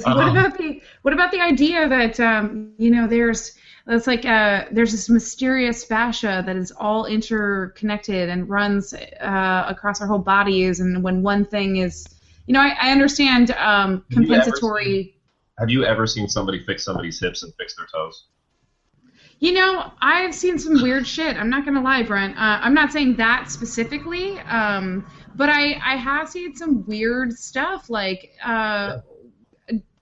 What about the idea that there's this mysterious fascia that is all interconnected and runs across our whole bodies, and when one thing is, I understand compensatory. Have you ever seen somebody fix somebody's hips and fix their toes? I've seen some weird shit. I'm not gonna lie, Brent. I'm not saying that specifically, but I have seen some weird stuff, like.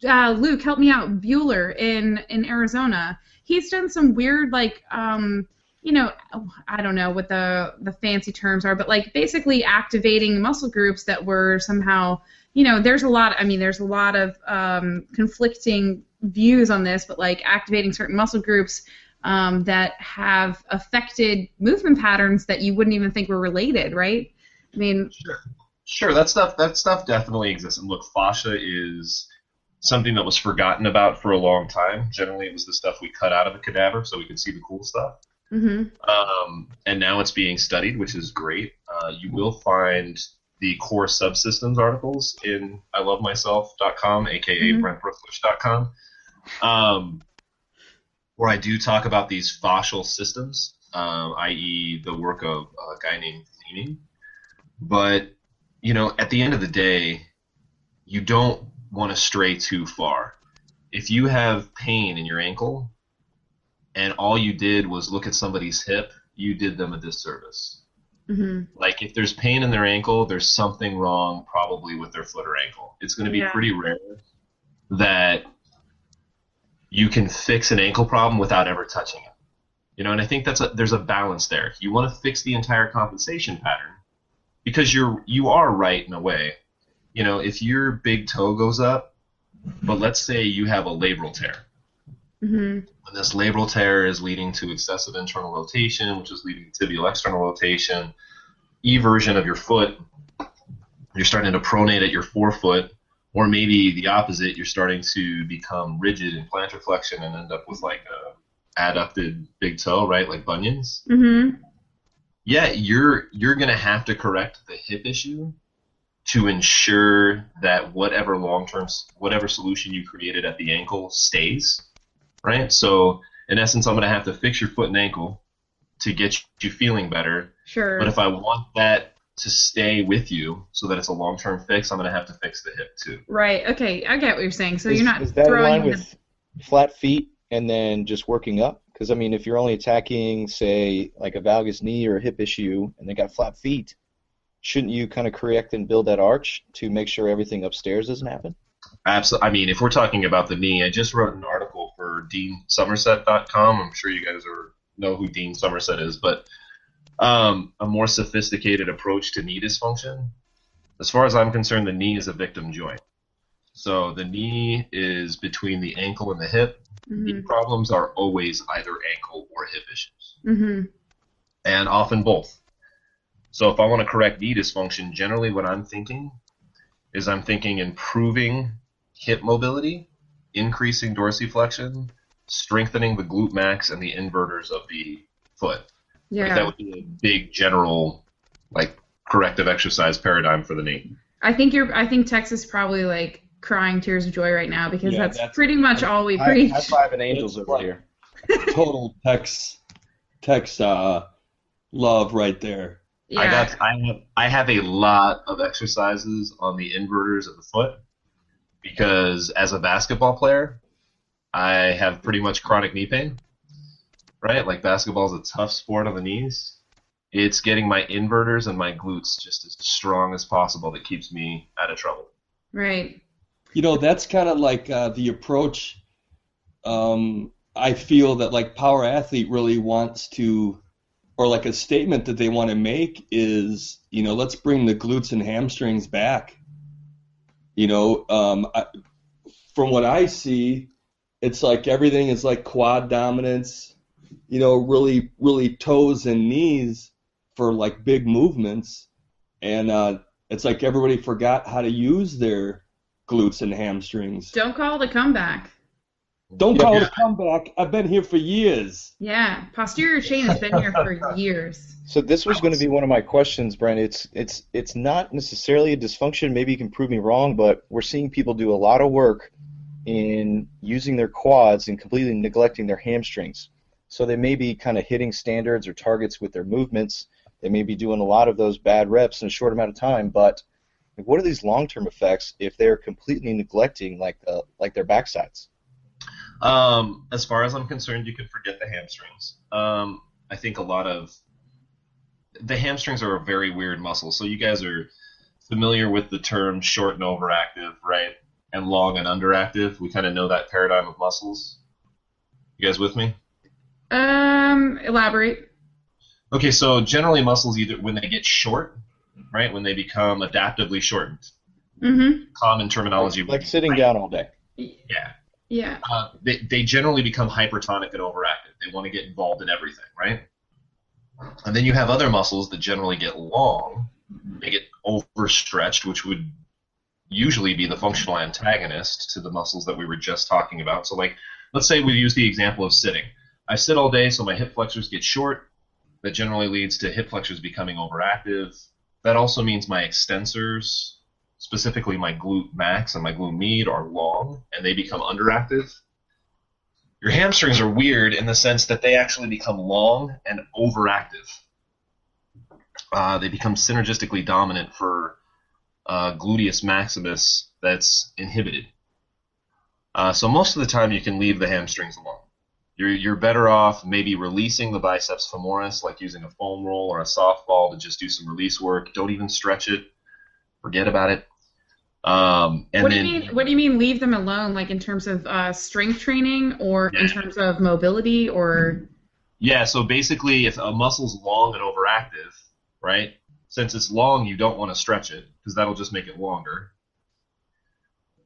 Luke, help me out. Bueller in Arizona. He's done some weird, like, I don't know what the fancy terms are, but like basically activating muscle groups that were somehow, there's a lot of conflicting views on this, but like activating certain muscle groups that have affected movement patterns that you wouldn't even think were related, right? I mean, sure, that stuff definitely exists. And look, fascia is something that was forgotten about for a long time. Generally, it was the stuff we cut out of the cadaver so we could see the cool stuff. And now it's being studied, which is great. You will find the core subsystems articles in ilovemyself.com, aka brentbrookbush.com, where I do talk about these fascial systems, i.e. the work of a guy named Leaning. But, at the end of the day, you don't want to stray too far. If you have pain in your ankle and all you did was look at somebody's hip, you did them a disservice. Like, if there's pain in their ankle, there's something wrong probably with their foot or ankle. It's going to be pretty rare that you can fix an ankle problem without ever touching it. And I think there's a balance there. You want to fix the entire compensation pattern because you are right in a way. If your big toe goes up, but let's say you have a labral tear. And this labral tear is leading to excessive internal rotation, which is leading to tibial external rotation, eversion of your foot. You're starting to pronate at your forefoot, or maybe the opposite. You're starting to become rigid in plantar flexion and end up with like a adducted big toe, right? Like bunions. Yeah, you're going to have to correct the hip issue to ensure that whatever whatever solution you created at the ankle stays, right? So in essence, I'm going to have to fix your foot and ankle to get you feeling better. Sure. But if I want that to stay with you so that it's a long-term fix, I'm going to have to fix the hip too. Right. Okay. I get what you're saying. So you're not is that in throwing line with flat feet and then just working up? Because, if you're only attacking, say, like a valgus knee or a hip issue and they got flat feet, shouldn't you kind of correct and build that arch to make sure everything upstairs doesn't happen? Absolutely. If we're talking about the knee, I just wrote an article for DeanSomerset.com. I'm sure you guys know who Dean Somerset is, but a more sophisticated approach to knee dysfunction. As far as I'm concerned, the knee is a victim joint. So the knee is between the ankle and the hip. Knee problems are always either ankle or hip issues, and often both. So if I want to correct knee dysfunction, generally what I'm thinking is improving hip mobility, increasing dorsiflexion, strengthening the glute max and the inverters of the foot. Yeah. That would be a big general corrective exercise paradigm for the knee. I think Texas probably crying tears of joy right now because that's pretty much all we preach. High five and angels over here. Total Tex love right there. Yeah. I have a lot of exercises on the inverters of the foot because as a basketball player, I have pretty much chronic knee pain, right? Like basketball is a tough sport on the knees. It's getting my inverters and my glutes just as strong as possible that keeps me out of trouble. Right. That's kind of like the approach I feel that Power Athlete really wants to, or a statement that they want to make is, let's bring the glutes and hamstrings back. From what I see, it's everything is quad dominance, really, really toes and knees for big movements. And it's everybody forgot how to use their glutes and hamstrings. Don't call it a comeback. Don't call it a comeback. I've been here for years. Yeah, posterior chain has been here for years. So this was going to be one of my questions, Brent. It's not necessarily a dysfunction. Maybe you can prove me wrong, but we're seeing people do a lot of work in using their quads and completely neglecting their hamstrings. So they may be kind of hitting standards or targets with their movements. They may be doing a lot of those bad reps in a short amount of time, but what are these long-term effects if they're completely neglecting their backsides? As far as I'm concerned, you can forget the hamstrings. I think a lot of the hamstrings are a very weird muscle. So you guys are familiar with the term short and overactive, right? And long and underactive. We kind of know that paradigm of muscles. You guys with me? Elaborate. Okay, so generally muscles either when they get short, right? When they become adaptively shortened. Common terminology. Like sitting down all day. Yeah. Yeah. They generally become hypertonic and overactive. They want to get involved in everything, right? And then you have other muscles that generally get long. They get overstretched, which would usually be the functional antagonist to the muscles that we were just talking about. So like, let's say we use the example of sitting. I sit all day, so my hip flexors get short. That generally leads to hip flexors becoming overactive. That also means my extensors, specifically my glute max and my glute med, are long, and they become underactive. Your hamstrings are weird in the sense that they actually become long and overactive. They become synergistically dominant for gluteus maximus that's inhibited. So most of the time you can leave the hamstrings alone. You're better off maybe releasing the biceps femoris, like using a foam roll or a softball to just do some release work. Don't even stretch it. Forget about it. What do you mean leave them alone? Like in terms of strength training, or in terms of mobility, or? Yeah. So basically, if a muscle's long and overactive, right? Since it's long, you don't want to stretch it because that'll just make it longer,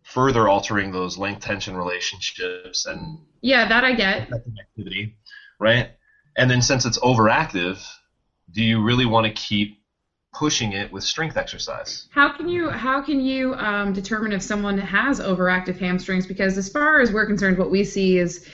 further altering those length-tension relationships and that I get. Activity, right? And then since it's overactive, do you really want to keep pushing it with strength exercise? How can you determine if someone has overactive hamstrings? Because as far as we're concerned, what we see is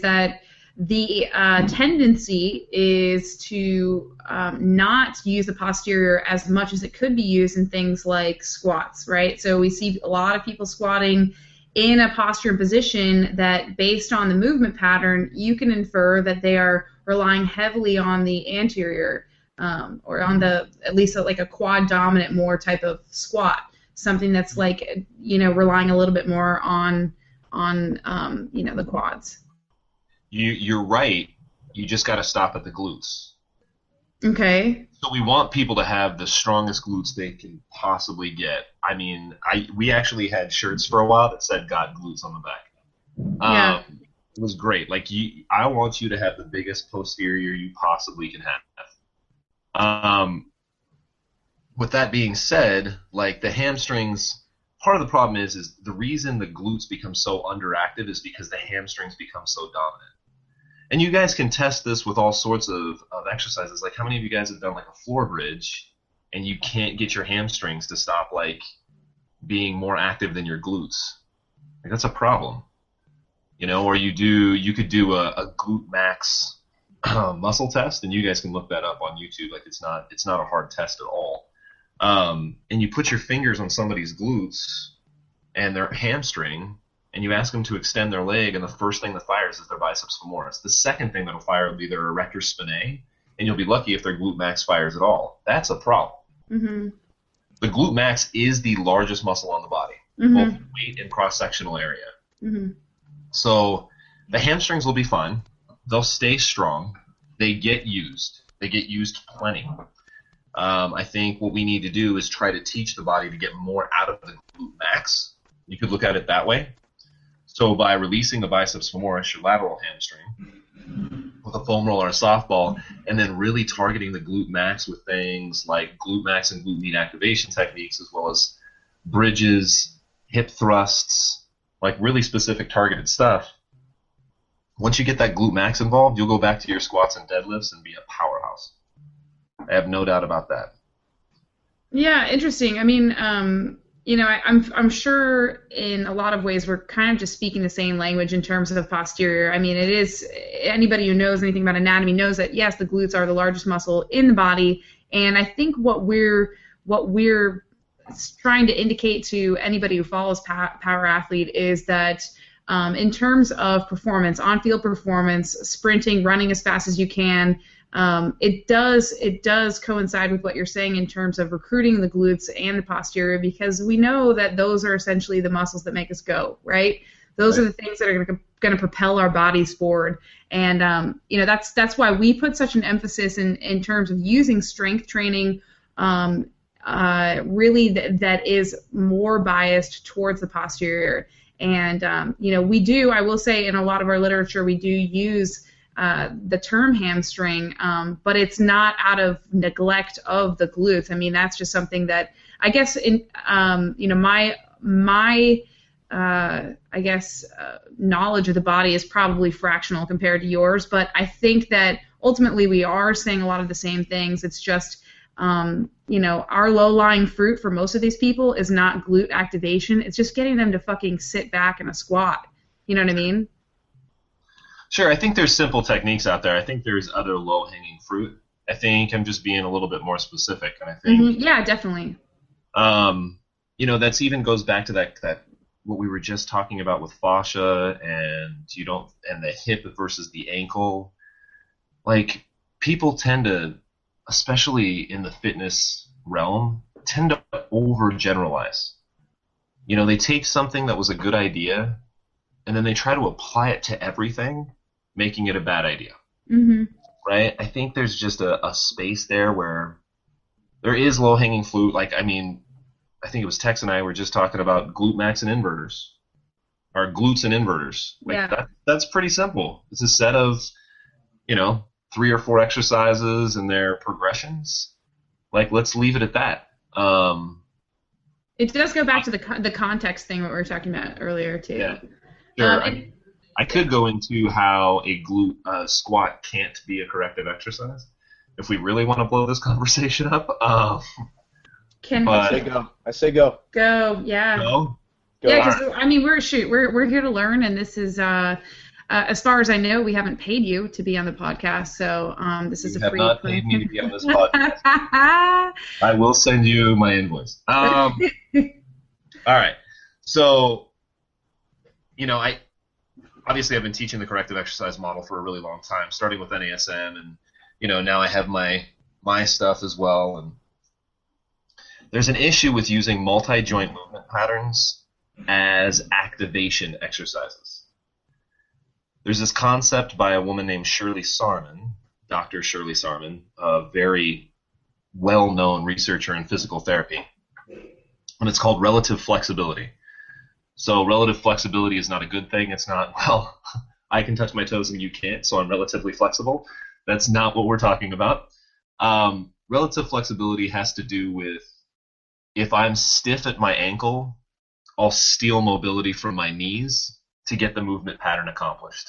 that the tendency is to not use the posterior as much as it could be used in things like squats, right? So we see a lot of people squatting in a posture position that, based on the movement pattern, you can infer that they are relying heavily on the anterior, or on at least like a quad dominant more type of squat, something that's like, relying a little bit more on the quads. You're right. You just got to stop at the glutes. Okay. So we want people to have the strongest glutes they can possibly get. I mean, we actually had shirts for a while that said "Got glutes" on the back. It was great. Like, I want you to have the biggest posterior you possibly can have. With that being said, like, the hamstrings, part of the problem is the reason the glutes become so underactive is because the hamstrings become so dominant. And you guys can test this with all sorts of exercises. Like, how many of you guys have done like a floor bridge and you can't get your hamstrings to stop like being more active than your glutes? Like, that's a problem. Or you could do a glute max muscle test, and you guys can look that up on YouTube. Like, it's not a hard test at all. And you put your fingers on somebody's glutes and their hamstring, and you ask them to extend their leg, and the first thing that fires is their biceps femoris. The second thing that'll fire will be their erector spinae, and you'll be lucky if their glute max fires at all. That's a problem. Mm-hmm. The glute max is the largest muscle on the body, both weight and cross-sectional area. Mm-hmm. So the hamstrings will be fine. They'll stay strong. They get used. They get used plenty. I think what we need to do is try to teach the body to get more out of the glute max. You could look at it that way. So by releasing the biceps femoris, your lateral hamstring, with a foam roll or a softball, and then really targeting the glute max with things like glute max and glute med activation techniques, as well as bridges, hip thrusts, like really specific targeted stuff. Once you get that glute max involved, you'll go back to your squats and deadlifts and be a powerhouse. I have no doubt about that. Yeah, interesting. I mean, I'm sure in a lot of ways we're kind of just speaking the same language in terms of the posterior. I mean, it is, anybody who knows anything about anatomy knows that, yes, the glutes are the largest muscle in the body, and I think what we're trying to indicate to anybody who follows Power Athlete is that in terms of performance, on-field performance, sprinting, running as fast as you can, it does coincide with what you're saying in terms of recruiting the glutes and the posterior, because we know that those are essentially the muscles that make us go, right? Those are the things that are going to propel our bodies forward, and that's why we put such an emphasis in terms of using strength training. Really, that is more biased towards the posterior, and we do. I will say, in a lot of our literature, we do use the term hamstring, but it's not out of neglect of the glutes. I mean, that's just something that I guess in my knowledge of the body is probably fractional compared to yours, but I think that ultimately we are saying a lot of the same things. It's just Our low-lying fruit for most of these people is not glute activation. It's just getting them to fucking sit back in a squat. You know what I mean? Sure, I think there's simple techniques out there. I think there's other low-hanging fruit. I think I'm just being a little bit more specific, and I think yeah, definitely. That's even goes back to that what we were just talking about with fascia and the hip versus the ankle. Like, people tend to, especially in the fitness realm, tend to overgeneralize. They take something that was a good idea and then they try to apply it to everything, making it a bad idea. Mm-hmm. Right? I think there's just a space there where there is low-hanging fruit. Like, I think it was Tex and I were just talking about glute max and inverters, or glutes and inverters. Like, that's pretty simple. It's a set of, 3 or 4 exercises and their progressions. Like, let's leave it at that. It does go back to the context thing what we were talking about earlier too. Yeah, sure. I could go into how a glute squat can't be a corrective exercise if we really want to blow this conversation up. I say go. Go, yeah. Go? Yeah, because we're here to learn, and this is as far as I know, we haven't paid you to be on the podcast, so this is a free. You have not paid me to be on this podcast. I will send you my invoice. All right, so I've been teaching the corrective exercise model for a really long time, starting with NASM, and now I have my stuff as well. And there's an issue with using multi-joint movement patterns as activation exercises. There's this concept by a woman named Shirley Sarman, Dr. Shirley Sarman, a very well-known researcher in physical therapy, and it's called relative flexibility. So relative flexibility is not a good thing. It's not, well, I can touch my toes and you can't, so I'm relatively flexible. That's not what we're talking about. Relative flexibility has to do with, if I'm stiff at my ankle, I'll steal mobility from my knees to get the movement pattern accomplished.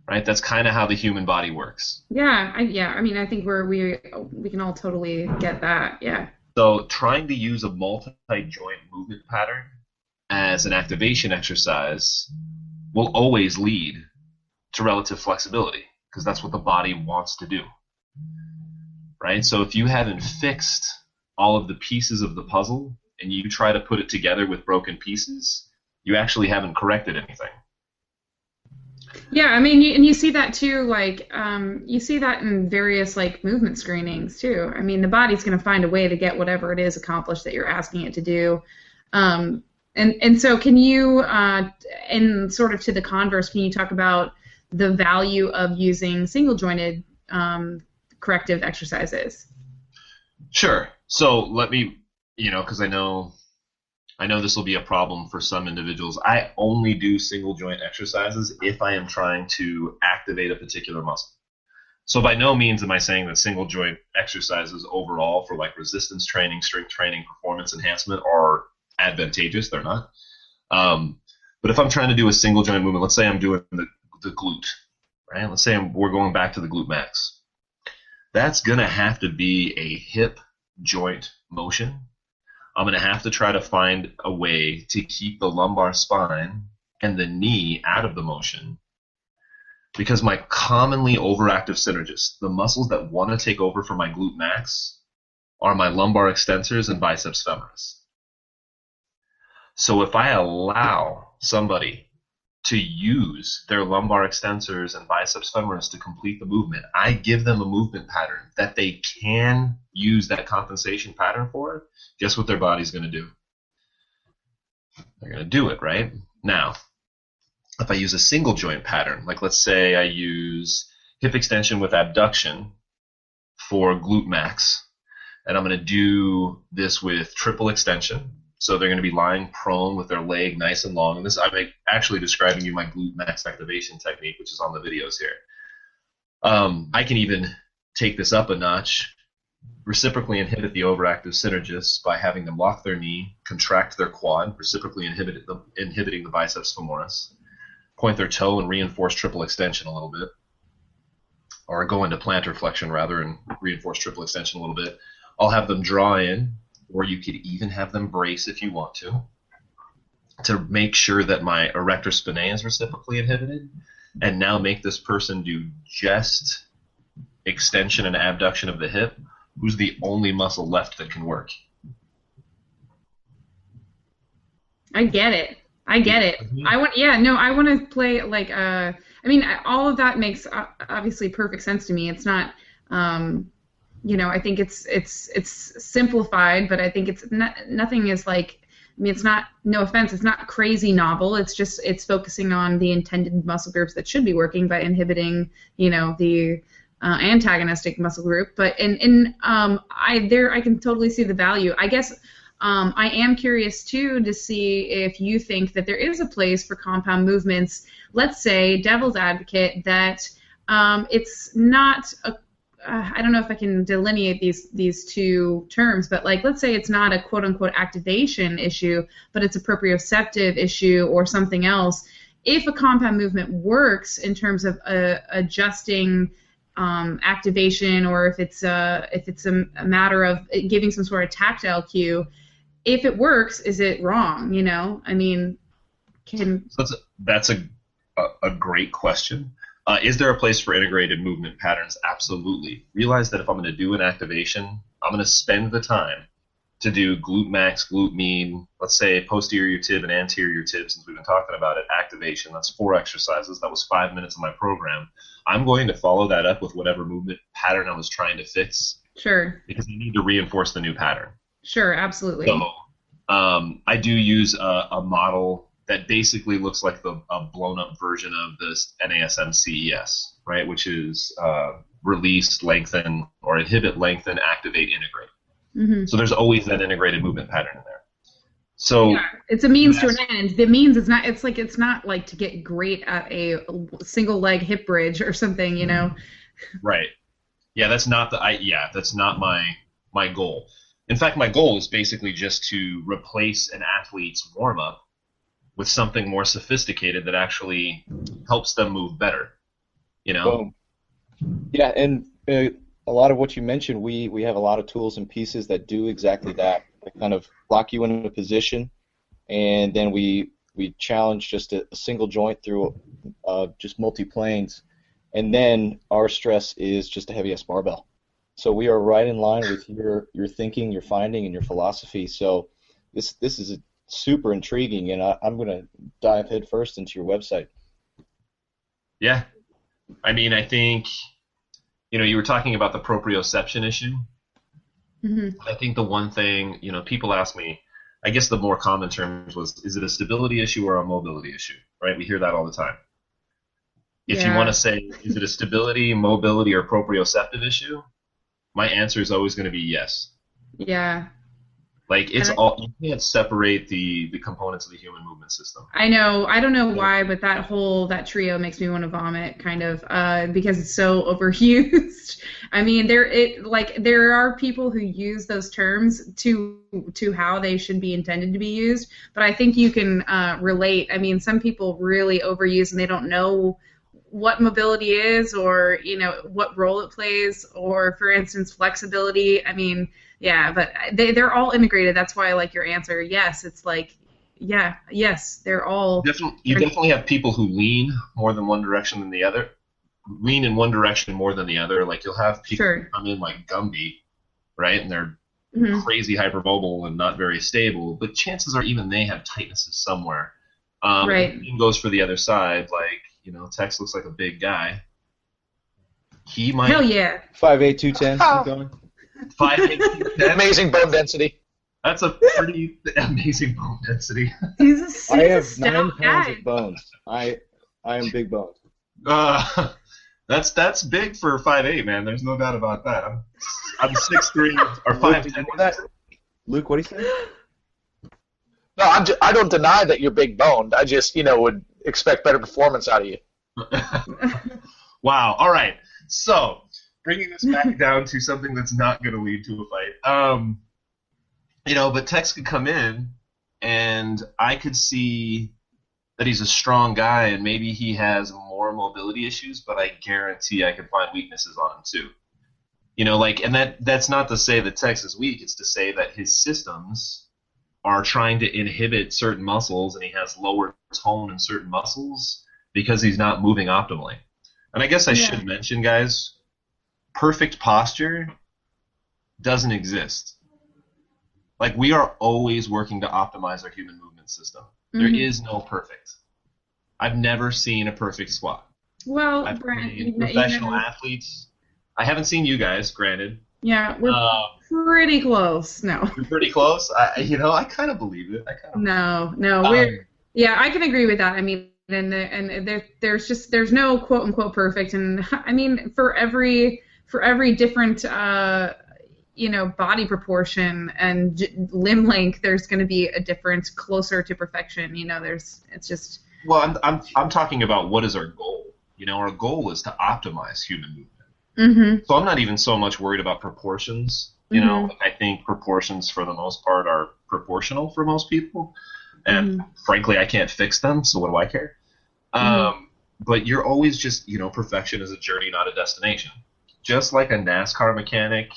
Right? That's kind of how the human body works. Yeah. I think we can all totally get that. Yeah. So trying to use a multi-joint movement pattern as an activation exercise will always lead to relative flexibility, because that's what the body wants to do. Right? So if you haven't fixed all of the pieces of the puzzle and you try to put it together with broken pieces, you actually haven't corrected anything. Yeah, and you see that too, like, you see that in various, like, movement screenings too. The body's going to find a way to get whatever it is accomplished that you're asking it to do. And so can you, and sort of to the converse, can you talk about the value of using single-jointed corrective exercises? Sure. So let me, because I know this will be a problem for some individuals. I only do single joint exercises if I am trying to activate a particular muscle. So by no means am I saying that single joint exercises overall for like resistance training, strength training, performance enhancement are advantageous. They're not. But if I'm trying to do a single joint movement, let's say I'm doing the glute, right? Let's say we're going back to the glute max. That's going to have to be a hip joint motion. I'm going to have to try to find a way to keep the lumbar spine and the knee out of the motion, because my commonly overactive synergists, the muscles that want to take over for my glute max, are my lumbar extensors and biceps femoris. So if I allow somebody to use their lumbar extensors and biceps femoris to complete the movement, I give them a movement pattern that they can use that compensation pattern for. Guess what their body's going to do? They're going to do it, right? Now, if I use a single joint pattern, like let's say I use hip extension with abduction for glute max, and I'm going to do this with triple extension. So they're going to be lying prone with their leg nice and long. And this, I'm actually describing you my glute max activation technique, which is on the videos here. I can even take this up a notch, reciprocally inhibit the overactive synergists by having them lock their knee, contract their quad, reciprocally inhibiting the biceps femoris, point their toe and reinforce triple extension a little bit. or go into plantar flexion rather and reinforce triple extension a little bit. I'll have them draw in, or you could even have them brace if you want to make sure that my erector spinae is reciprocally inhibited, and now make this person do just extension and abduction of the hip, who's the only muscle left that can work. I get it. Mm-hmm. I want to play like I mean, all of that makes obviously perfect sense to me. It's not I think it's simplified, but I think it's not, nothing is like, I mean, it's not, no offense, it's not crazy novel. It's focusing on the intended muscle groups that should be working by inhibiting, the antagonistic muscle group. But I can totally see the value. I guess I am curious too to see if you think that there is a place for compound movements. Let's say, devil's advocate, that it's not a I don't know if I can delineate these two terms, but like, let's say it's not a quote-unquote activation issue, but it's a proprioceptive issue or something else. If a compound movement works in terms of adjusting activation, or if it's a matter of giving some sort of tactile cue, if it works, is it wrong? I mean, that's a great question. Is there a place for integrated movement patterns? Absolutely. Realize that if I'm going to do an activation, I'm going to spend the time to do glute max, glute mean, let's say posterior tib and anterior tib, since we've been talking about it, activation. That's 4 exercises. That was 5 minutes of my program. I'm going to follow that up with whatever movement pattern I was trying to fix. Sure. Because you need to reinforce the new pattern. Sure, absolutely. So I do use a model that basically looks like a blown-up version of this NASM CES, right? Which is release, lengthen, or inhibit, lengthen, activate, integrate. Mm-hmm. So there's always that integrated movement pattern in there. So yeah, it's a means to an end. The means is not. It's not like to get great at a single leg hip bridge or something, Right. Yeah, that's not that's not my goal. In fact, my goal is basically just to replace an athlete's warm-up with something more sophisticated that actually helps them move better, Yeah, and a lot of what you mentioned, we have a lot of tools and pieces that do exactly that. They kind of lock you in a position, and then we challenge just a single joint through just multi-planes, and then our stress is just a heavy S barbell. So we are right in line with your thinking, your finding, and your philosophy. So this is super intriguing, and I'm going to dive headfirst into your website. Yeah. I mean, I think, you were talking about the proprioception issue. Mm-hmm. I think the one thing, people ask me, I guess the more common terms was, is it a stability issue or a mobility issue, right? We hear that all the time. If you want to say, is it a stability, mobility, or proprioceptive issue, my answer is always going to be yes. Yeah. Like, you can't separate the components of the human movement system. I know. I don't know why, but that trio makes me want to vomit, kind of, because it's so overused. I mean, there are people who use those terms to how they should be intended to be used, but I think you can relate. I mean, some people really overuse and they don't know what mobility is, or what role it plays, or for instance flexibility. I mean, yeah, but they're all integrated. That's why I like your answer. Yes, it's like, yes, they're all. You definitely have people who lean more than one direction than the other. Lean in one direction more than the other. Like, you'll have people who come in like Gumby, right, and they're crazy hypermobile and not very stable. But chances are even they have tightnesses somewhere. Right. Same goes for the other side. Like, Tex looks like a big guy. He might. Hell yeah. 5'8", 210. Keep going. 5'8", 210. Amazing bone density. That's a pretty amazing bone density. I have 9 pounds of bones. I am big boned. That's big for 5'8", man. There's no doubt about that. I'm 6'3", or 5'10". Luke, what do you say? No, I don't deny that you're big boned. I just, would expect better performance out of you. Wow. All right. So, bringing this back down to something that's not going to lead to a fight. But Tex could come in, and I could see that he's a strong guy and maybe he has more mobility issues, but I guarantee I can find weaknesses on him too. And that's not to say that Tex is weak. It's to say that his systems are trying to inhibit certain muscles and he has lower tone in certain muscles because he's not moving optimally. And I guess I should mention, guys, perfect posture doesn't exist. Like, we are always working to optimize our human movement system. There is no perfect. I've never seen a perfect squat. Well, I've Brent, seen professional athletes. I haven't seen you guys, granted. Yeah, we're pretty close. No. You're pretty close? I kind of believe it. No, I can agree with that. I mean, there's no quote unquote perfect, and I mean for every different body proportion and limb length, there's going to be a difference closer to perfection. It's just. Well, I'm talking about what is our goal. Our goal is to optimize human movement. Mm-hmm. So I'm not even so much worried about proportions. I think proportions for the most part are proportional for most people. And frankly, I can't fix them, so what do I care? But you're always just, perfection is a journey, not a destination. Just like a NASCAR mechanic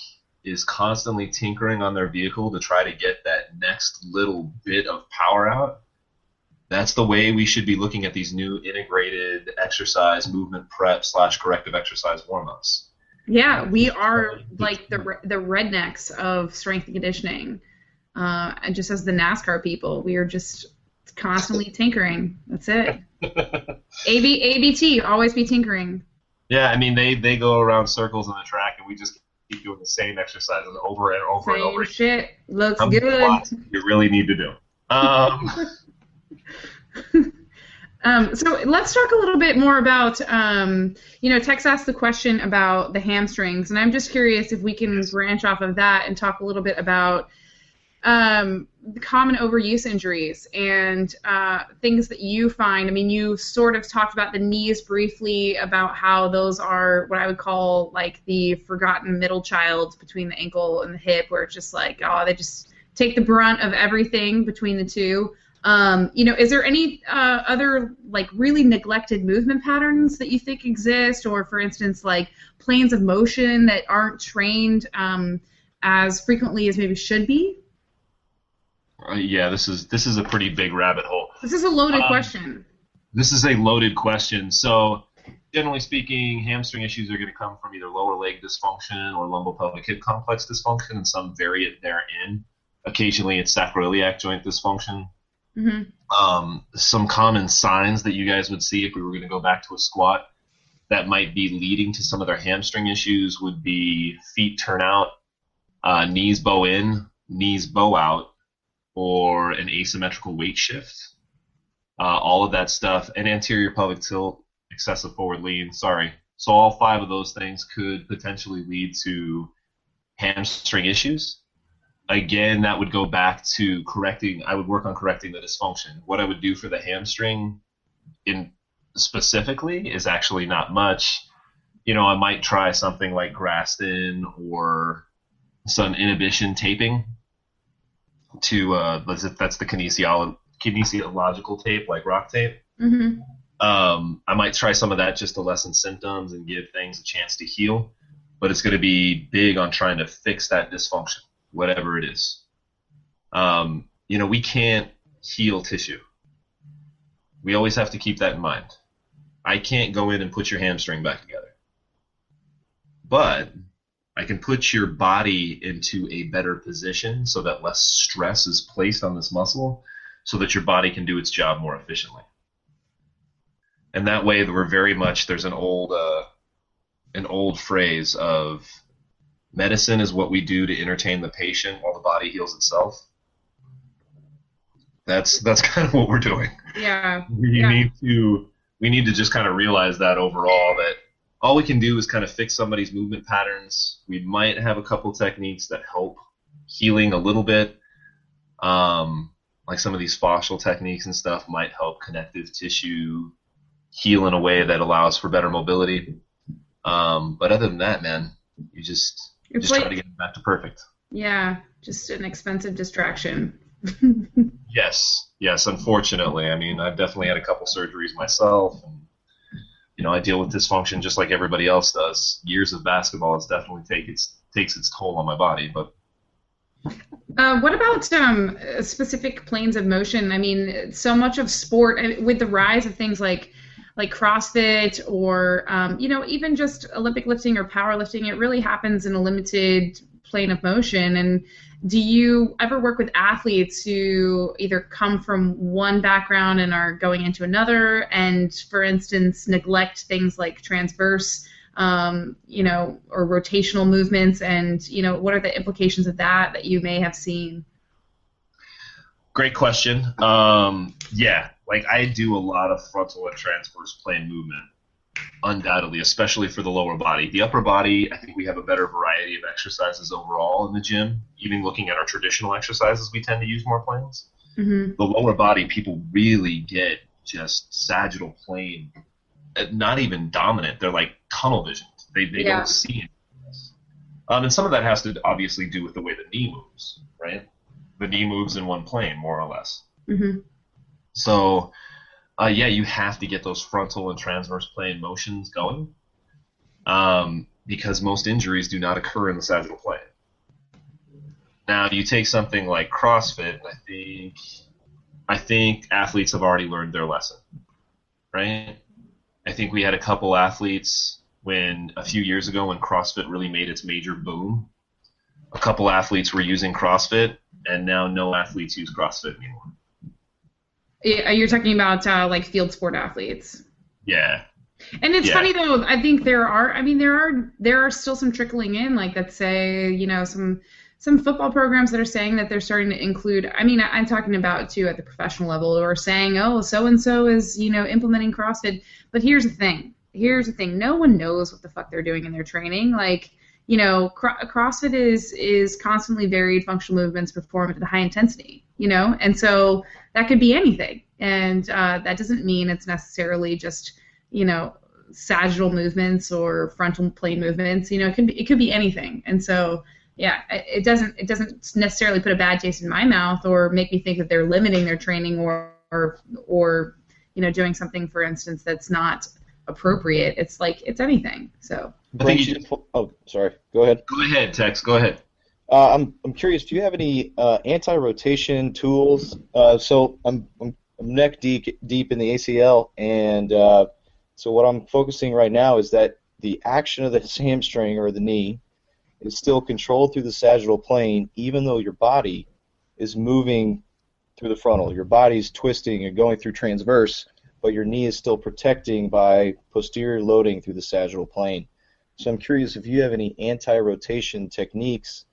is constantly tinkering on their vehicle to try to get that next little bit of power out, that's the way we should be looking at these new integrated exercise movement prep / corrective exercise warm-ups. Yeah, we are like the rednecks of strength and conditioning. And just as the NASCAR people, we are just constantly tinkering. That's it. ABT, always be tinkering. Yeah, I mean, they go around circles on the track, and we just keep doing the same exercises over and over and over. Same shit. Looks good. You really need to do. So let's talk a little bit more about, Tex asked the question about the hamstrings, and I'm just curious if we can branch off of that and talk a little bit about the common overuse injuries and things that you find. I mean, you sort of talked about the knees briefly, about how those are what I would call like the forgotten middle child between the ankle and the hip, where it's just like, they just take the brunt of everything between the two. Is there any other like really neglected movement patterns that you think exist, or for instance, like planes of motion that aren't trained as frequently as maybe should be? This is a pretty big rabbit hole. This is a loaded question. This is a loaded question. So, generally speaking, hamstring issues are going to come from either lower leg dysfunction or lumbopelvic hip complex dysfunction, and some variant therein. Occasionally, it's sacroiliac joint dysfunction. Mm-hmm. Some common signs that you guys would see if we were going to go back to a squat that might be leading to some of their hamstring issues would be feet turn out, knees bow in, knees bow out, or an asymmetrical weight shift. All of that stuff, and anterior pelvic tilt, excessive forward lean. Sorry. So all 5 of those things could potentially lead to hamstring issues. Again, that would go back to I would work on correcting the dysfunction. What I would do for the hamstring specifically is actually not much. I might try something like Graston or some inhibition taping to, that's the kinesiological tape, like rock tape. Mm-hmm. I might try some of that just to lessen symptoms and give things a chance to heal, but it's going to be big on trying to fix that dysfunction, whatever it is. We can't heal tissue. We always have to keep that in mind. I can't go in and put your hamstring back together. But I can put your body into a better position so that less stress is placed on this muscle so that your body can do its job more efficiently. And that way there's an old phrase of medicine is what we do to entertain the patient while the body heals itself. That's kind of what we're doing. Yeah. We need to just kind of realize that overall, that all we can do is kind of fix somebody's movement patterns. We might have a couple techniques that help healing a little bit. Like some of these fascial techniques and stuff might help connective tissue heal in a way that allows for better mobility. But other than that, man, you just try to get back to perfect. Yeah, just an expensive distraction. Yes, unfortunately. I mean, I've definitely had a couple surgeries myself, and I deal with dysfunction just like everybody else does. Years of basketball has definitely takes its toll on my body, but what about specific planes of motion? I mean, so much of sport, with the rise of things like CrossFit or even just Olympic lifting or powerlifting, it really happens in a limited plane of motion. And do you ever work with athletes who either come from one background and are going into another, and, for instance, neglect things like transverse, or rotational movements, and, what are the implications of that you may have seen? Great question. Yeah, like I do a lot of frontal and transverse plane movement, undoubtedly, especially for the lower body. The upper body, I think we have a better variety of exercises overall in the gym. Even looking at our traditional exercises, we tend to use more planes. Mm-hmm. The lower body, people really get just sagittal plane, not even dominant. They're like tunnel vision. They don't see it. And some of that has to obviously do with the way the knee moves, right? The knee moves in one plane, more or less. Mm-hmm. So, you have to get those frontal and transverse plane motions going, because most injuries do not occur in the sagittal plane. Now, you take something like CrossFit, and I think athletes have already learned their lesson, right? I think we had a couple athletes a few years ago when CrossFit really made its major boom. A couple athletes were using CrossFit, and now no athletes use CrossFit anymore. You're talking about like field sport athletes. Yeah. And it's funny though. I think there are still some trickling in, like, let's say, some football programs that are saying that they're starting to include. I mean, I'm talking about too at the professional level, or saying, oh, so and so is implementing CrossFit. But here's the thing. No one knows what the fuck they're doing in their training. Like, CrossFit is constantly varied functional movements performed at a high intensity. And so that could be anything, and that doesn't mean it's necessarily just sagittal movements or frontal plane movements. It could be anything, and so it doesn't necessarily put a bad taste in my mouth or make me think that they're limiting their training or doing something, for instance, that's not appropriate. It's like it's anything. So I think sorry. Go ahead. Go ahead, Tex. Go ahead. I'm curious. Do you have any anti-rotation tools? So I'm neck deep in the ACL, and so what I'm focusing right now is that the action of the hamstring or the knee is still controlled through the sagittal plane, even though your body is moving through the frontal. Your body's twisting and going through transverse, but your knee is still protecting by posterior loading through the sagittal plane. So I'm curious if you have any anti-rotation techniques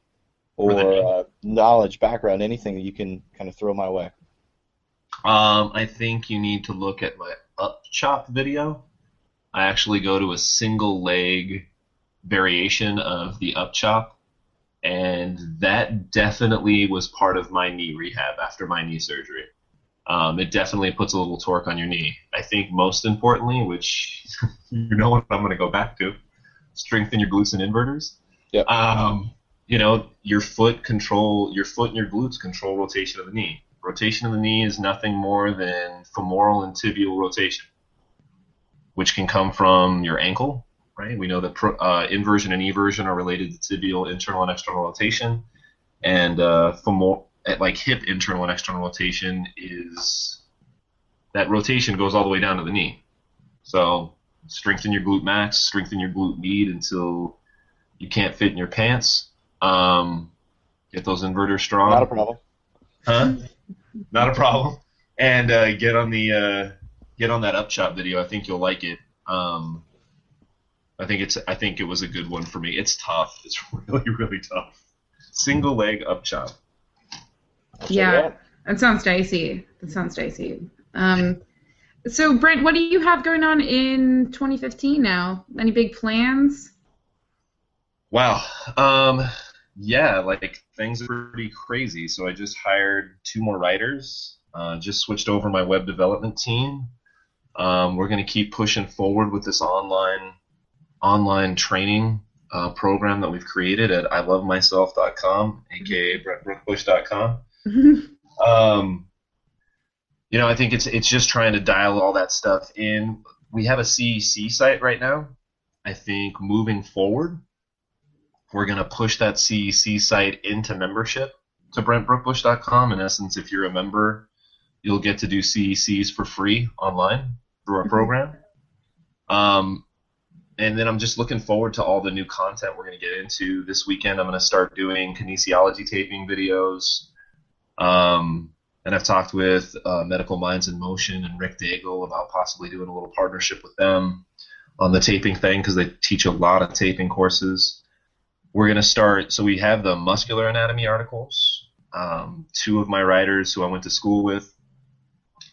or knowledge, background, anything that you can kind of throw my way. I think you need to look at my up chop video. I actually go to a single leg variation of the up chop, and that definitely was part of my knee rehab after my knee surgery. It definitely puts a little torque on your knee. I think most importantly, which you know what I'm going to go back to, strengthen your glutes and inverters. Yep. Your foot and your glutes control rotation of the knee. Rotation of the knee is nothing more than femoral and tibial rotation, which can come from your ankle, right? We know that inversion and eversion are related to tibial internal and external rotation, and hip internal and external rotation that rotation goes all the way down to the knee. So strengthen your glute max, strengthen your glute med until you can't fit in your pants. Get those inverters strong. Not a problem. Huh? Not a problem. And get on that up chop video. I think you'll like it. I think it was a good one for me. It's tough. It's really, really tough. Single leg up chop. Yeah, that sounds dicey. So, Brent, what do you have going on in 2015 now? Any big plans? Wow. Things are pretty crazy. So I just hired 2 more writers. Just switched over my web development team. We're going to keep pushing forward with this online training program that we've created at ilovemyself.com, aka brentbrookbush.com. I think it's just trying to dial all that stuff in. We have a CEC site right now. I think moving forward, we're going to push that CEC site into membership to BrentBrookbush.com. In essence, if you're a member, you'll get to do CECs for free online through our program. And then I'm just looking forward to all the new content we're going to get into. This weekend, I'm going to start doing kinesiology taping videos. And I've talked with Medical Minds in Motion and Rick Daigle about possibly doing a little partnership with them on the taping thing because they teach a lot of taping courses. We're going to start, so we have the muscular anatomy articles. Two of my writers who I went to school with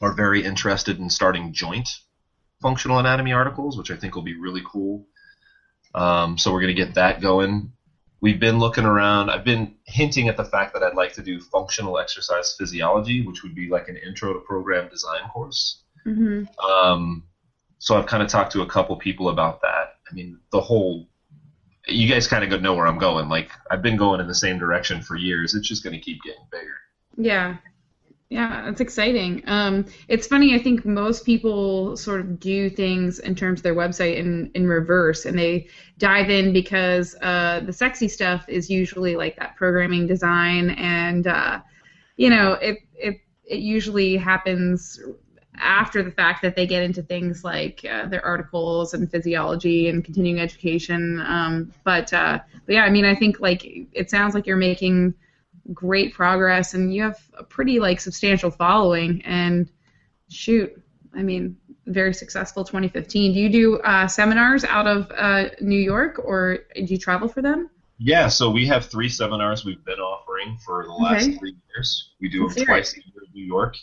are very interested in starting joint functional anatomy articles, which I think will be really cool. So we're going to get that going. We've been looking around. I've been hinting at the fact that I'd like to do functional exercise physiology, which would be like an intro to program design course. So I've kind of talked to a couple people about that. I mean, you guys kind of know where I'm going. Like, I've been going in the same direction for years. It's just going to keep getting bigger. Yeah. Yeah, that's exciting. It's funny, I think most people sort of do things in terms of their website in reverse, and they dive in because the sexy stuff is usually like that programming design, and it usually happens after the fact that they get into things like their articles and physiology and continuing education. But yeah, I mean, I think like it sounds like you're making great progress, and you have a pretty like substantial following, and shoot, I mean, very successful 2015. Do you do seminars out of New York, or do you travel for them? Yeah, so we have 3 seminars we've been offering for the last 3 years. We do them twice a year in New York.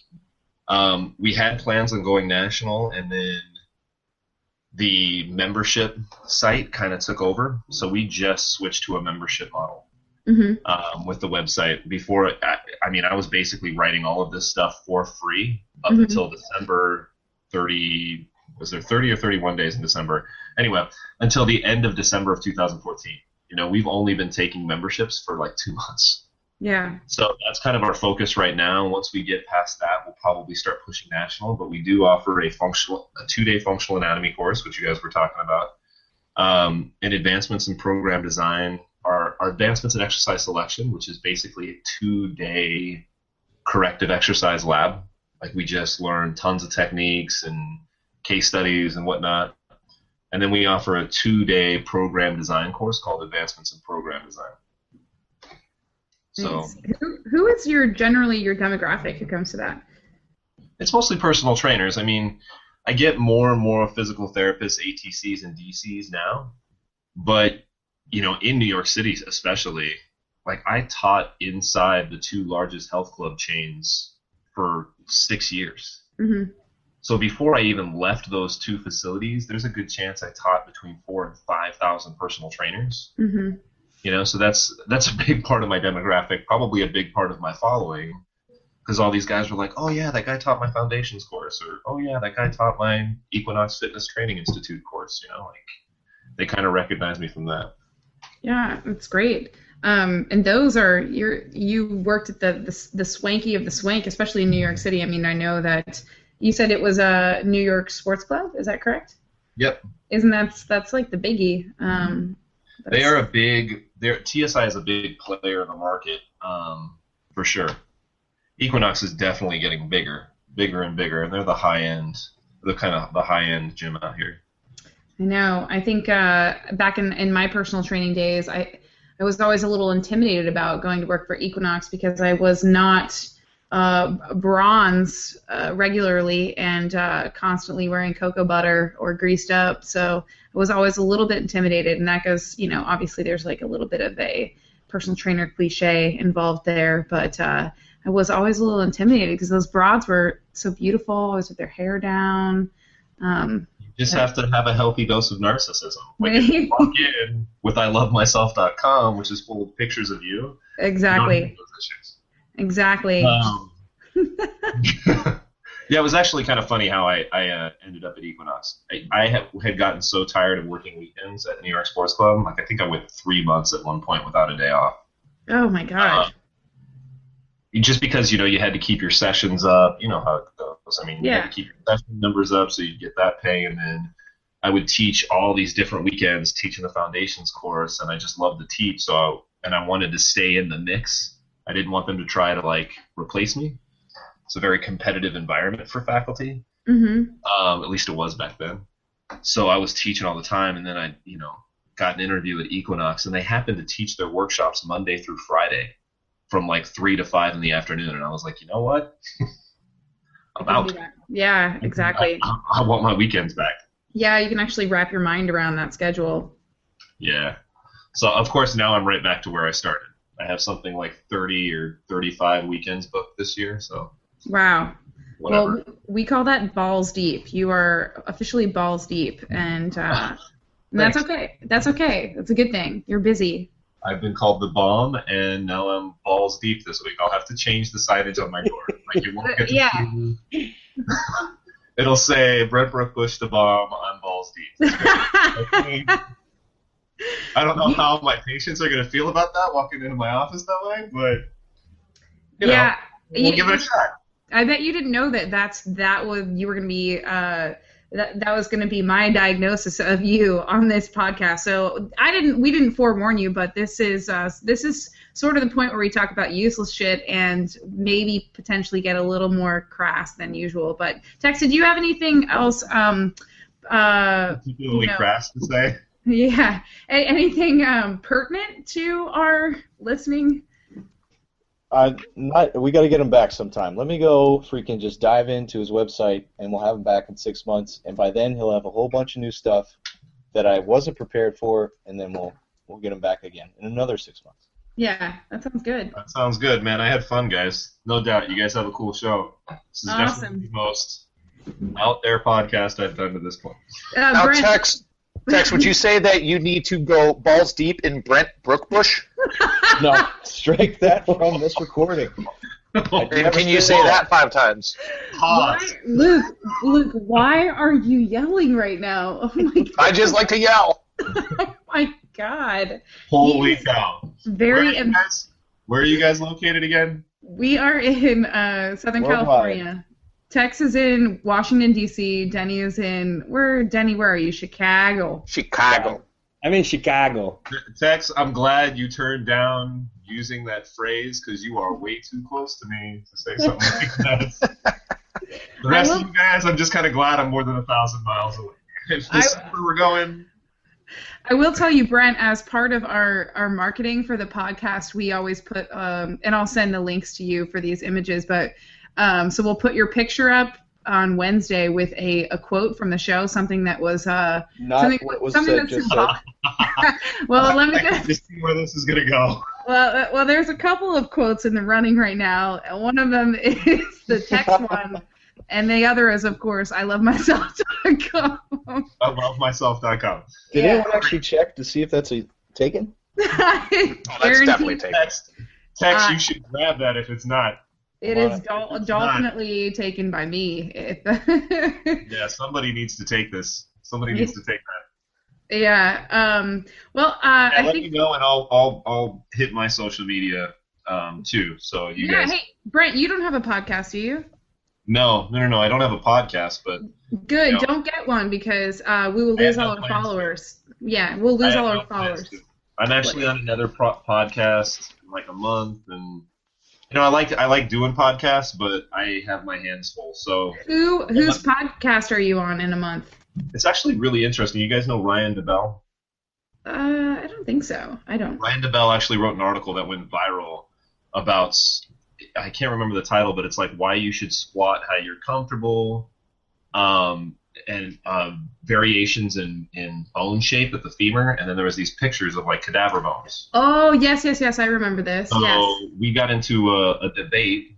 We had plans on going national, and then the membership site kind of took over, so we just switched to a membership model. With the website. Before, I was basically writing all of this stuff for free up until December 30. Was there 30 or 31 days in December? Anyway, until the end of December of 2014. We've only been taking memberships for like 2 months. Yeah. So that's kind of our focus right now. Once we get past that, we'll probably start pushing national. But we do offer a 2-day functional anatomy course, which you guys were talking about, and advancements in program design. Our advancements in exercise selection, which is basically a 2-day corrective exercise lab. Like, we just learn tons of techniques and case studies and whatnot. And then we offer a 2-day program design course called Advancements in Program Design. So, nice. Who is generally your demographic who comes to that? It's mostly personal trainers. I mean, I get more and more physical therapists, ATCs, and DCs now, but in New York City especially, like, I taught inside the 2 largest health club chains for 6 years. So before I even left those 2 facilities, there's a good chance I taught between 4,000 and 5,000 personal trainers. So that's a big part of my demographic, probably a big part of my following, because all these guys were like, oh yeah, that guy taught my foundations course, or oh yeah, that guy taught my Equinox Fitness Training Institute course. They kind of recognize me from that. Yeah, that's great. And those are you worked at the swanky of the swank, especially in New York City. I mean, I know that you said it was a New York Sports Club. Is that correct? Yep. Isn't that's like the biggie? They are TSI is a big player in the market, for sure. Equinox is definitely getting bigger and bigger, and they're the high end gym out here. I know. I think back in my personal training days, I was always a little intimidated about going to work for Equinox because I was not bronze regularly and constantly wearing cocoa butter or greased up. So I was always a little bit intimidated, and that goes, obviously there's like a little bit of a personal trainer cliche involved there, but I was always a little intimidated because those broads were so beautiful, always with their hair down. Just have to have a healthy dose of narcissism. Like, if you walk in with ilovemyself.com, which is full of pictures of you. Exactly. You don't have those issues. Exactly. Yeah, it was actually kind of funny how I ended up at Equinox. I had gotten so tired of working weekends at New York Sports Club. Like, I think I went 3 months at one point without a day off. Oh my gosh. just because, you had to keep your sessions up, you know how it goes. I mean, you Yeah. had to keep your session numbers up so you get that pay, and then I would teach all these different weekends teaching the foundations course, and I just loved to teach, and I wanted to stay in the mix. I didn't want them to try to, like, replace me. It's a very competitive environment for faculty. At least it was back then. So I was teaching all the time, and then I, got an interview at Equinox, and they happened to teach their workshops Monday through Friday from like 3 to 5 in the afternoon, and I was like, you know what? I'm out. Yeah, exactly. I want my weekends back. Yeah, you can actually wrap your mind around that schedule. Yeah. So, of course, now I'm right back to where I started. I have something like 30 or 35 weekends booked this year, so. Wow. Whatever. Well, we call that balls deep. You are officially balls deep, and that's okay. That's okay. That's a good thing. You're busy. I've been called the bomb, and now I'm balls deep this week. I'll have to change the signage on my door. Like, you won't get to see me. It'll say, Brent Brookbush, the bomb, I'm balls deep. I don't know how my patients are going to feel about that, walking into my office that way, but, we'll give it a shot. I bet you didn't know you were going to be that was going to be my diagnosis of you on this podcast. So we didn't forewarn you, but this is sort of the point where we talk about useless shit and maybe potentially get a little more crass than usual. But Tex, did you have anything else? Particularly crass to say? Yeah, anything pertinent to our listening? We got to get him back sometime. Let me go freaking just dive into his website, and we'll have him back in 6 months. And by then, he'll have a whole bunch of new stuff that I wasn't prepared for, and then we'll get him back again in another 6 months. Yeah, that sounds good. That sounds good, man. I had fun, guys. No doubt. You guys have a cool show. This is Awesome. definitely the most out there podcast I've done to this point. Now, Brent, Tex, would you say that you need to go balls deep in Brent Brookbush? No, strike that from this recording. Can you say that 5 times? Luke, why are you yelling right now? Oh my God. I just like to yell. Oh my God. Holy cow. Where are you guys located again? We are in Southern California. Tex is in Washington, D.C. Denny is in... Where are you? Chicago. I'm in Chicago. Tex, I'm glad you turned down using that phrase because you are way too close to me to say something like that. The rest of you guys, I'm just kind of glad I'm more than 1,000 miles away. If this is where we're going... I will tell you, Brent, as part of our marketing for the podcast, we always put... and I'll send the links to you for these images, but... so we'll put your picture up on Wednesday with a quote from the show, something that was not what was said just said. Well, let me just see where this is gonna go. Well, there's a couple of quotes in the running right now. One of them is the Tex one, and the other is, of course, I love myself.com. I love myself.com. Did anyone actually check to see if that's taken? That's definitely taken. Tex, you should grab that if it's not. It is definitely taken by me. Yeah, somebody needs to take this. Somebody needs to take that. Yeah. Well, I let think. me know, and I'll hit my social media too. So you guys. Hey, Brent, you don't have a podcast, do you? No. I don't have a podcast, but. Good. Don't get one because we will lose all our followers. Yeah, we'll lose all our followers. I'm actually on another podcast in like a month, and. I like doing podcasts, but I have my hands full. So whose podcast are you on in a month? It's actually really interesting. You guys know Ryan DeBell? I don't think so. I don't. Ryan DeBell actually wrote an article that went viral about, I can't remember the title, but it's like why you should squat how you're comfortable, and variations in bone shape at the femur, and then there was these pictures of like cadaver bones. Oh, yes, I remember this. So yes. We got into a debate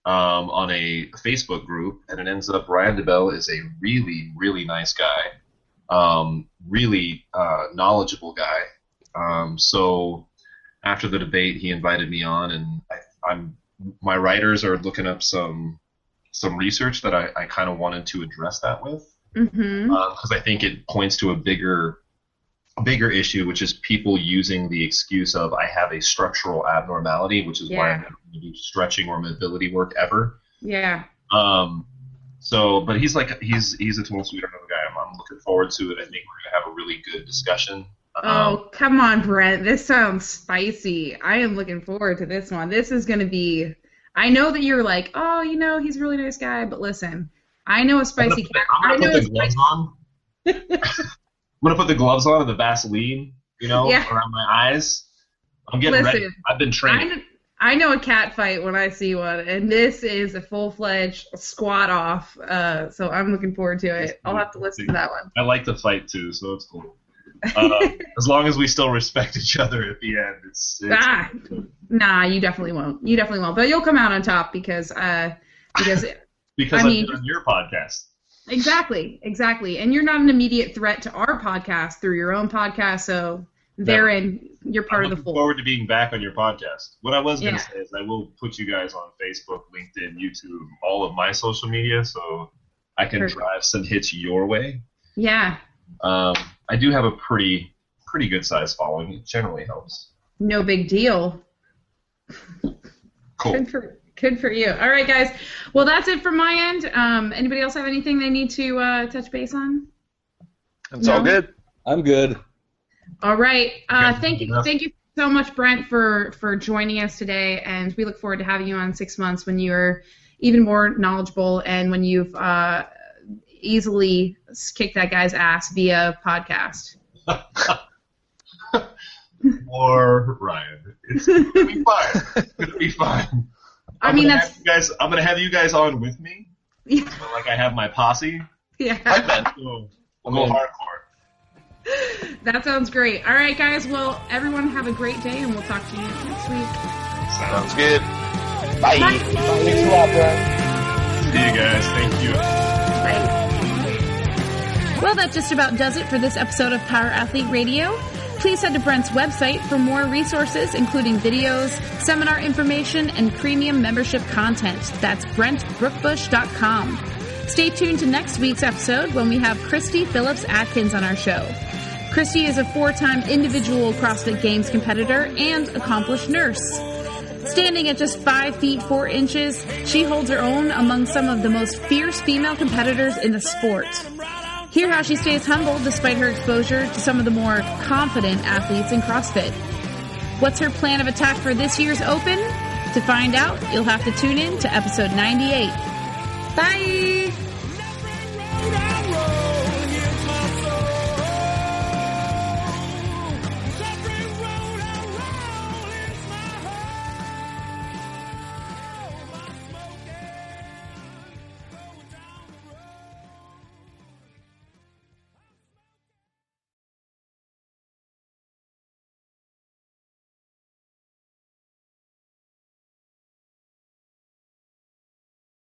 on a Facebook group, and it ends up Ryan DeBell is a really, really nice guy, really knowledgeable guy. So after the debate, he invited me on, and my writers are looking up some research that I kind of wanted to address that with, because I think it points to a bigger bigger issue, which is people using the excuse of I have a structural abnormality, which is why I'm not going to do stretching or mobility work ever. Yeah. So, but he's a total sweetheart of a guy. I'm looking forward to it. I think we're gonna have a really good discussion. Oh, come on, Brent. This sounds spicy. I am looking forward to this one. This is gonna be. I know that you're like, oh, he's a really nice guy, but listen, I know a spicy cat. I'm gonna put the gloves on. I'm gonna put the gloves on and the Vaseline, around my eyes. I'm getting ready. I've been training. I know a cat fight when I see one, and this is a full-fledged squat off. So I'm looking forward to it. I'll have to listen to that one. I like to fight too, so it's cool. As long as we still respect each other at the end, it's Nah, you definitely won't. You definitely won't. But you'll come out on top because I mean, on your podcast. Exactly. And you're not an immediate threat to our podcast through your own podcast, so therein you're part of the fold. I'm looking forward to being back on your podcast. What I was going to say is I will put you guys on Facebook, LinkedIn, YouTube, all of my social media, so I can drive some hits your way. Yeah. I do have a pretty good size following. It generally helps. No big deal. Cool. Good for you. All right, guys. Well, that's it from my end. Anybody else have anything they need to touch base on? It's all good. I'm good. All right. Thank you so much, Brent, for joining us today, and we look forward to having you on 6 months when you're even more knowledgeable and when you've easily kicked that guy's ass via podcast. Or Ryan. It's going to be fine. It's going to be fine. I'm going to have you guys on with me. Yeah. So, like I have my posse. Yeah. So we'll go hardcore. That sounds great. All right, guys. Well, everyone have a great day, and we'll talk to you next week. Sounds good. Bye. Thanks a lot, Brent. See you guys. Thank you. Bye. Well, that just about does it for this episode of Power Athlete Radio. Please head to Brent's website for more resources, including videos, seminar information, and premium membership content. That's BrentBrookbush.com. Stay tuned to next week's episode when we have Christy Phillips Atkins on our show. Christy is a 4-time individual CrossFit Games competitor and accomplished nurse. Standing at just 5 feet 4 inches, she holds her own among some of the most fierce female competitors in the sport. Hear how she stays humble despite her exposure to some of the more confident athletes in CrossFit. What's her plan of attack for this year's Open? To find out, you'll have to tune in to episode 98. Bye!